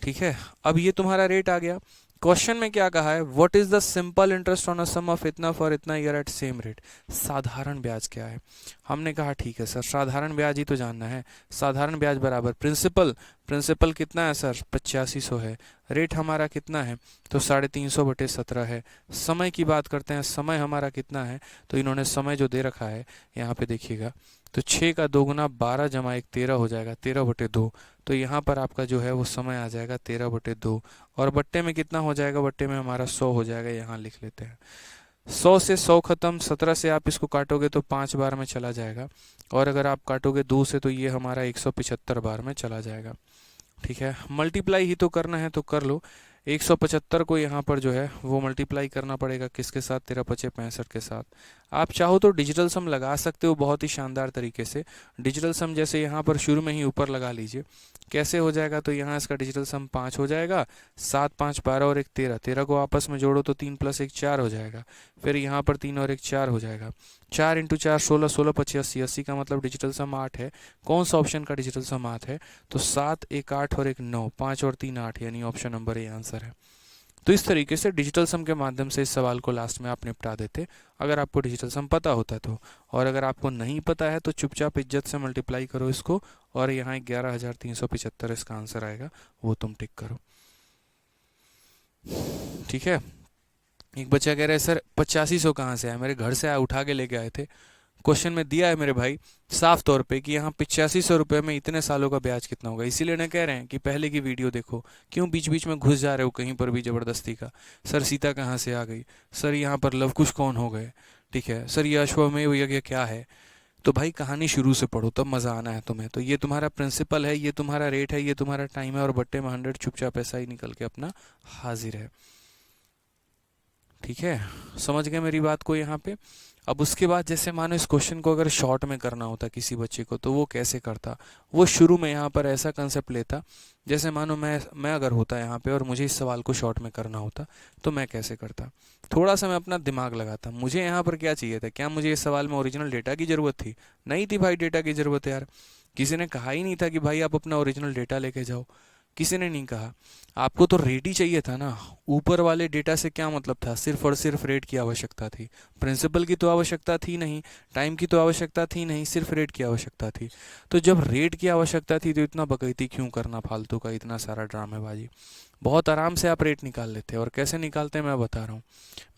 ठीक है, अब ये तुम्हारा रेट आ गया। क्वेश्चन में क्या कहा है, what is the simple interest on a sum of इतना फॉर इतना ईयर एट सेम रेट। साधारण ब्याज क्या है, हमने कहा ठीक है सर साधारण ब्याज ही तो जानना है। साधारण ब्याज बराबर प्रिंसिपल, प्रिंसिपल कितना है सर 8500 है, रेट हमारा कितना है, तो 350/17 है। समय की बात करते हैं, समय हमारा कितना है, तो इन्होंने समय जो दे रखा है यहाँ पे देखिएगा, तो 6 का 2 गुना 12 जमा 1 13 हो जाएगा, 13/2। तो यहाँ पर आपका जो है वो समय आ जाएगा 13/2, और बट्टे में कितना हो जाएगा, बट्टे में हमारा 100 हो जाएगा, यहाँ लिख लेते हैं। 100 से 100 खत्म, 17 से आप इसको काटोगे तो 5 बार में चला जाएगा, और अगर आप काटोगे 2 से तो ये हमारा 175 बार में चला जाएगा। ठीक है, मल्टीप्लाई ही तो करना है तो कर लो। 175 को यहाँ पर जो है वो मल्टीप्लाई करना पड़ेगा किसके साथ, 13×5 = 65 के साथ। आप चाहो तो डिजिटल सम लगा सकते हो बहुत ही शानदार तरीके से। डिजिटल सम जैसे यहाँ पर शुरू में ही ऊपर लगा लीजिए, कैसे हो जाएगा, तो यहाँ इसका डिजिटल सम 5 हो जाएगा, 7 5 12 और 1 13, 13 को आपस में जोड़ो तो 3 + 1 4 हो जाएगा, फिर यहाँ पर 3 और 1 4 हो जाएगा, 4 × 4 16, 16 × 25 80, 80 का मतलब डिजिटल सम 8 है। कौन सा ऑप्शन का डिजिटल सम 8 है, तो 7 1 8 और 1 9, 5 और 3 8, यानी ऑप्शन नंबर ए आंसर है। तो इस तरीके से डिजिटल सम के माध्यम से इस सवाल को लास्ट में आप निपटा देते, अगर आपको डिजिटल सम पता होता तो। और अगर आपको नहीं पता है तो चुपचाप इज्जत से मल्टीप्लाई करो इसको, और यहाँ 11,375 इसका आंसर आएगा, वो तुम टिक करो। ठीक है, एक बच्चा कह रहा है सर 8500 कहाँ से आया, मेरे घर से आया, उठा के लेके आए थे। क्वेश्चन में दिया है मेरे भाई साफ तौर पे कि यहाँ 8500 रुपये में इतने सालों का ब्याज कितना होगा, इसीलिए ना कह रहे हैं कि पहले की वीडियो देखो, क्यों बीच बीच में घुस जा रहे हो कहीं पर भी ज़बरदस्ती का। सर सीता कहाँ से आ गई, सर यहाँ पर लवकुश कौन हो गए, ठीक है सर ये अश्वमेव यज्ञ क्या है। तो भाई कहानी शुरू से पढ़ो, तब मज़ा आना है तुम्हें। तो ये तुम्हारा प्रिंसिपल है, ये तुम्हारा रेट है, ये तुम्हारा टाइम है, और बट्टे में 100, चुपचाप ऐसा ही निकल के अपना हाजिर है। ठीक है, समझ गए मेरी बात को यहाँ पे। अब उसके बाद जैसे मानो इस क्वेश्चन को अगर शॉर्ट में करना होता किसी बच्चे को, तो वो कैसे करता, वो शुरू में यहाँ पर ऐसा कंसेप्ट लेता, जैसे मानो मैं अगर होता यहाँ पे और मुझे इस सवाल को शॉर्ट में करना होता तो मैं कैसे करता। थोड़ा सा मैं अपना दिमाग लगाता, मुझे यहाँ पर क्या चाहिए था, क्या मुझे इस सवाल में ओरिजिनल डेटा की ज़रूरत थी, नहीं थी भाई डेटा की ज़रूरत यार। किसी ने कहा ही नहीं था कि भाई आप अपना ओरिजिनल डेटा लेके जाओ, किसी ने नहीं कहा। आपको तो रेट ही चाहिए था ना, ऊपर वाले डेटा से क्या मतलब था, सिर्फ और सिर्फ रेट की आवश्यकता थी, प्रिंसिपल की तो आवश्यकता थी नहीं, टाइम की तो आवश्यकता थी नहीं, सिर्फ रेट की आवश्यकता थी। तो जब रेट की आवश्यकता थी तो इतना बकैती क्यों करना फालतू का, इतना सारा ड्रामेबाजी। बहुत आराम से आप रेट निकाल लेते, और कैसे निकालते हैं मैं बता रहा हूँ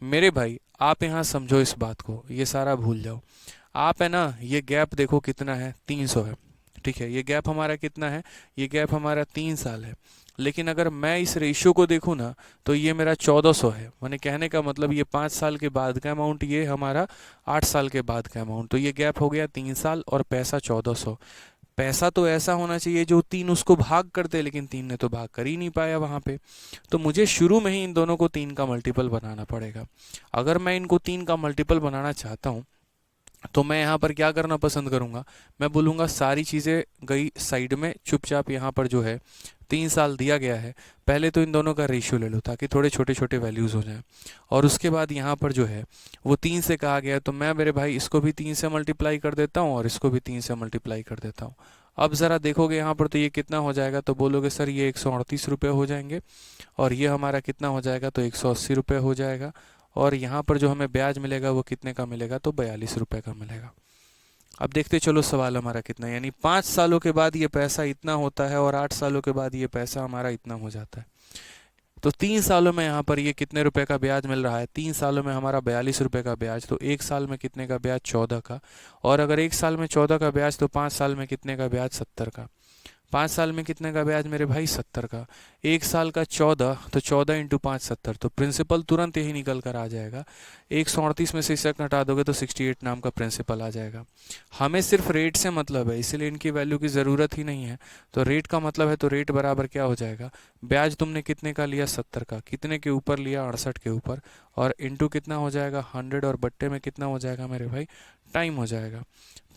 मेरे भाई। आप यहाँ समझो इस बात को, ये सारा भूल जाओ। आप है ना, ये गैप देखो कितना है, 300 है। ठीक है, ये गैप हमारा कितना है, ये गैप हमारा 3 साल है। लेकिन अगर मैं इस रेशियो को देखूँ ना तो ये मेरा 1400 है। मैंने कहने का मतलब ये 5 साल के बाद का अमाउंट, ये हमारा 8 साल के बाद का अमाउंट, तो ये गैप हो गया 3 साल और पैसा 1400। पैसा तो ऐसा होना चाहिए जो 3 उसको भाग करते, लेकिन 3 ने तो भाग कर ही नहीं पाया वहाँ पे। तो मुझे शुरू में ही इन दोनों को 3 का मल्टीपल बनाना पड़ेगा। अगर मैं इनको 3 का मल्टीपल बनाना चाहता हूँ तो मैं यहाँ पर क्या करना पसंद करूँगा, मैं बोलूँगा सारी चीज़ें गई साइड में, चुपचाप यहाँ पर जो है 3 साल दिया गया है, पहले तो इन दोनों का रेशियो ले लो ताकि थोड़े छोटे छोटे वैल्यूज़ हो जाएं। और उसके बाद यहाँ पर जो है वो 3 से कहा गया है, तो मैं मेरे भाई इसको भी 3 से मल्टीप्लाई कर देता हूँ और इसको भी 3 से मल्टीप्लाई कर देता हूँ। अब ज़रा देखोगे यहाँ पर तो ये कितना हो जाएगा, तो बोलोगे सर ये 138 रुपये हो जाएंगे, और ये हमारा कितना हो जाएगा, तो 180 रुपये हो जाएगा। और यहाँ पर जो हमें ब्याज मिलेगा वो कितने का मिलेगा, तो 42 रुपये का मिलेगा। अब देखते चलो सवाल हमारा कितना है, यानी 5 सालों के बाद ये पैसा इतना होता है और 8 सालों के बाद ये पैसा हमारा इतना हो जाता है। तो 3 सालों में यहाँ पर ये कितने रुपए का ब्याज मिल रहा है, 3 सालों में हमारा 42 रुपये का ब्याज, तो 1 साल में कितने का ब्याज, 14 का। और अगर 1 साल में 14 का ब्याज तो 5 साल में कितने का ब्याज, 70 का। 5 साल में कितने का ब्याज मेरे भाई, 70 का। 1 साल का 14, तो 14 इंटू 5 70, तो प्रिंसिपल तुरंत यही निकल कर आ जाएगा। 138 में से इसे घटा दोगे तो 68 नाम का प्रिंसिपल आ जाएगा। हमें सिर्फ रेट से मतलब है, इसलिए इनकी वैल्यू की ज़रूरत ही नहीं है। तो रेट का मतलब है, तो रेट बराबर क्या हो जाएगा, ब्याज तुमने कितने का लिया, 70 का, कितने के ऊपर लिया, 68 के ऊपर, और इंटू कितना हो जाएगा, 100, और बट्टे में कितना हो जाएगा मेरे भाई, टाइम हो जाएगा।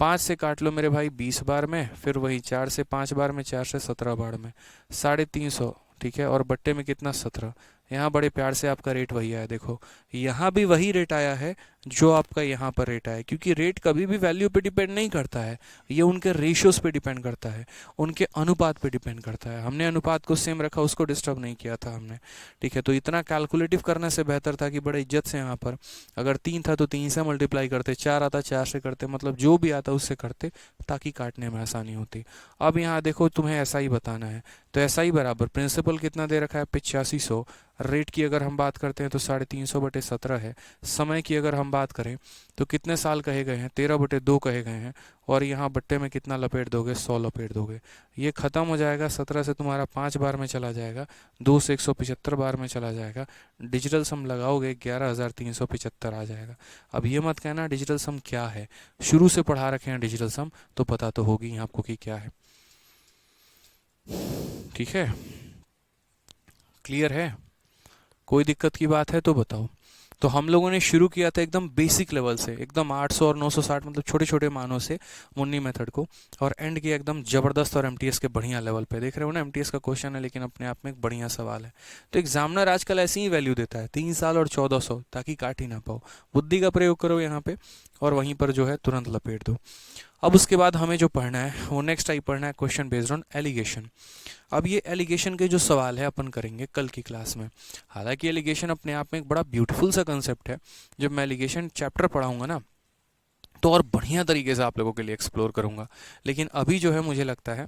5 से काट लो मेरे भाई 20 बार में, फिर वही 4 से 5 बार में, 4 से 17 बार में, 350, ठीक है, और बट्टे में कितना, 17। यहाँ बड़े प्यार से आपका रेट वही आया, देखो यहाँ भी वही रेट आया है जो आपका यहाँ पर रेट आया, क्योंकि रेट कभी भी वैल्यू पे डिपेंड नहीं करता है, ये उनके रेशियोज पे डिपेंड करता है, उनके अनुपात पे डिपेंड करता है। हमने अनुपात को सेम रखा, उसको डिस्टर्ब नहीं किया था हमने, ठीक है। तो इतना कैलकुलेटिव करने से बेहतर था कि बड़े इज्जत से यहाँ पर अगर 3 था तो 3 से मल्टीप्लाई करते, 4 आता 4 से करते, मतलब जो भी आता उससे करते ताकि काटने में आसानी होती। अब यहाँ देखो तुम्हें ऐसा ही बताना है, तो ऐसा ही बराबर प्रिंसिपल कितना दे रखा है, 8500। रेट की अगर हम बात करते हैं तो 350 बटे 17 है। समय की अगर हम बात करें तो कितने साल कहे गए हैं, 13 बटे 2 कहे गए हैं, और यहाँ बट्टे में कितना लपेट दोगे, 100 लपेट दोगे। ये खत्म हो जाएगा, 17 से तुम्हारा 5 बार में चला जाएगा, 2 से 175 बार में चला जाएगा। डिजिटल सम लगाओगे 11,375 आ जाएगा। अब ये मत कहना डिजिटल सम क्या है, शुरू से पढ़ा रखे हैं डिजिटल सम, तो पता तो होगी ही आपको कि क्या है, ठीक है, क्लियर है, कोई दिक्कत की बात है तो बताओ। तो हम लोगों ने शुरू किया था एकदम बेसिक लेवल से, एकदम 800 और 960 मतलब छोटे छोटे मानों से मुन्नी मेथड को, और एंड किया एकदम ज़बरदस्त और एमटीएस के बढ़िया लेवल पे। देख रहे हो ना, एमटीएस का क्वेश्चन है लेकिन अपने आप में एक बढ़िया सवाल है। तो एग्जामिनर आजकल ऐसी ही वैल्यू देता है, 3 साल और 1400, ताकि काट ही ना पाओ। बुद्धि का प्रयोग करो यहाँ पे और वहीं पर जो है तुरंत लपेट दो। अब उसके बाद हमें जो पढ़ना है वो नेक्स्ट टाइप पढ़ना है, क्वेश्चन बेस्ड ऑन एलिगेशन। अब ये एलिगेशन के जो सवाल है अपन करेंगे कल की क्लास में। हालांकि एलिगेशन अपने आप में एक बड़ा ब्यूटीफुल सा कंसेप्ट है, जब मैं एलिगेशन चैप्टर पढ़ाऊंगा ना तो और बढ़िया तरीके से आप लोगों के लिए एक्सप्लोर करूंगा। लेकिन अभी जो है मुझे लगता है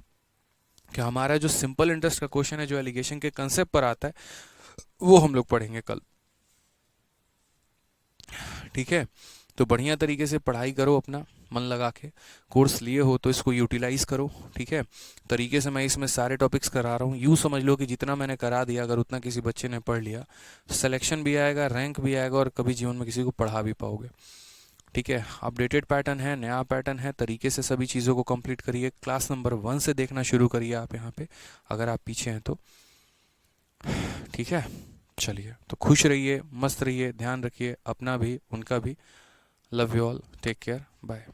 कि हमारा जो सिंपल इंटरेस्ट का क्वेश्चन है जो एलिगेशन के कंसेप्ट पर आता है वो हम लोग पढ़ेंगे कल, ठीक है। तो बढ़िया तरीके से पढ़ाई करो, अपना मन लगा के, कोर्स लिए हो तो इसको यूटिलाइज करो, ठीक है। तरीके से मैं इसमें सारे टॉपिक्स करा रहा हूँ, यूँ समझ लो कि जितना मैंने करा दिया अगर उतना किसी बच्चे ने पढ़ लिया तो सिलेक्शन भी आएगा, रैंक भी आएगा, और कभी जीवन में किसी को पढ़ा भी पाओगे, ठीक है। अपडेटेड पैटर्न है, नया पैटर्न है, तरीके से सभी चीज़ों को कंप्लीट करिए। क्लास नंबर 1 से देखना शुरू करिए आप यहाँ पे, अगर आप पीछे हैं तो, ठीक है। चलिए, तो खुश रहिए, मस्त रहिए, ध्यान रखिए अपना भी उनका भी। Love you all, take care, bye.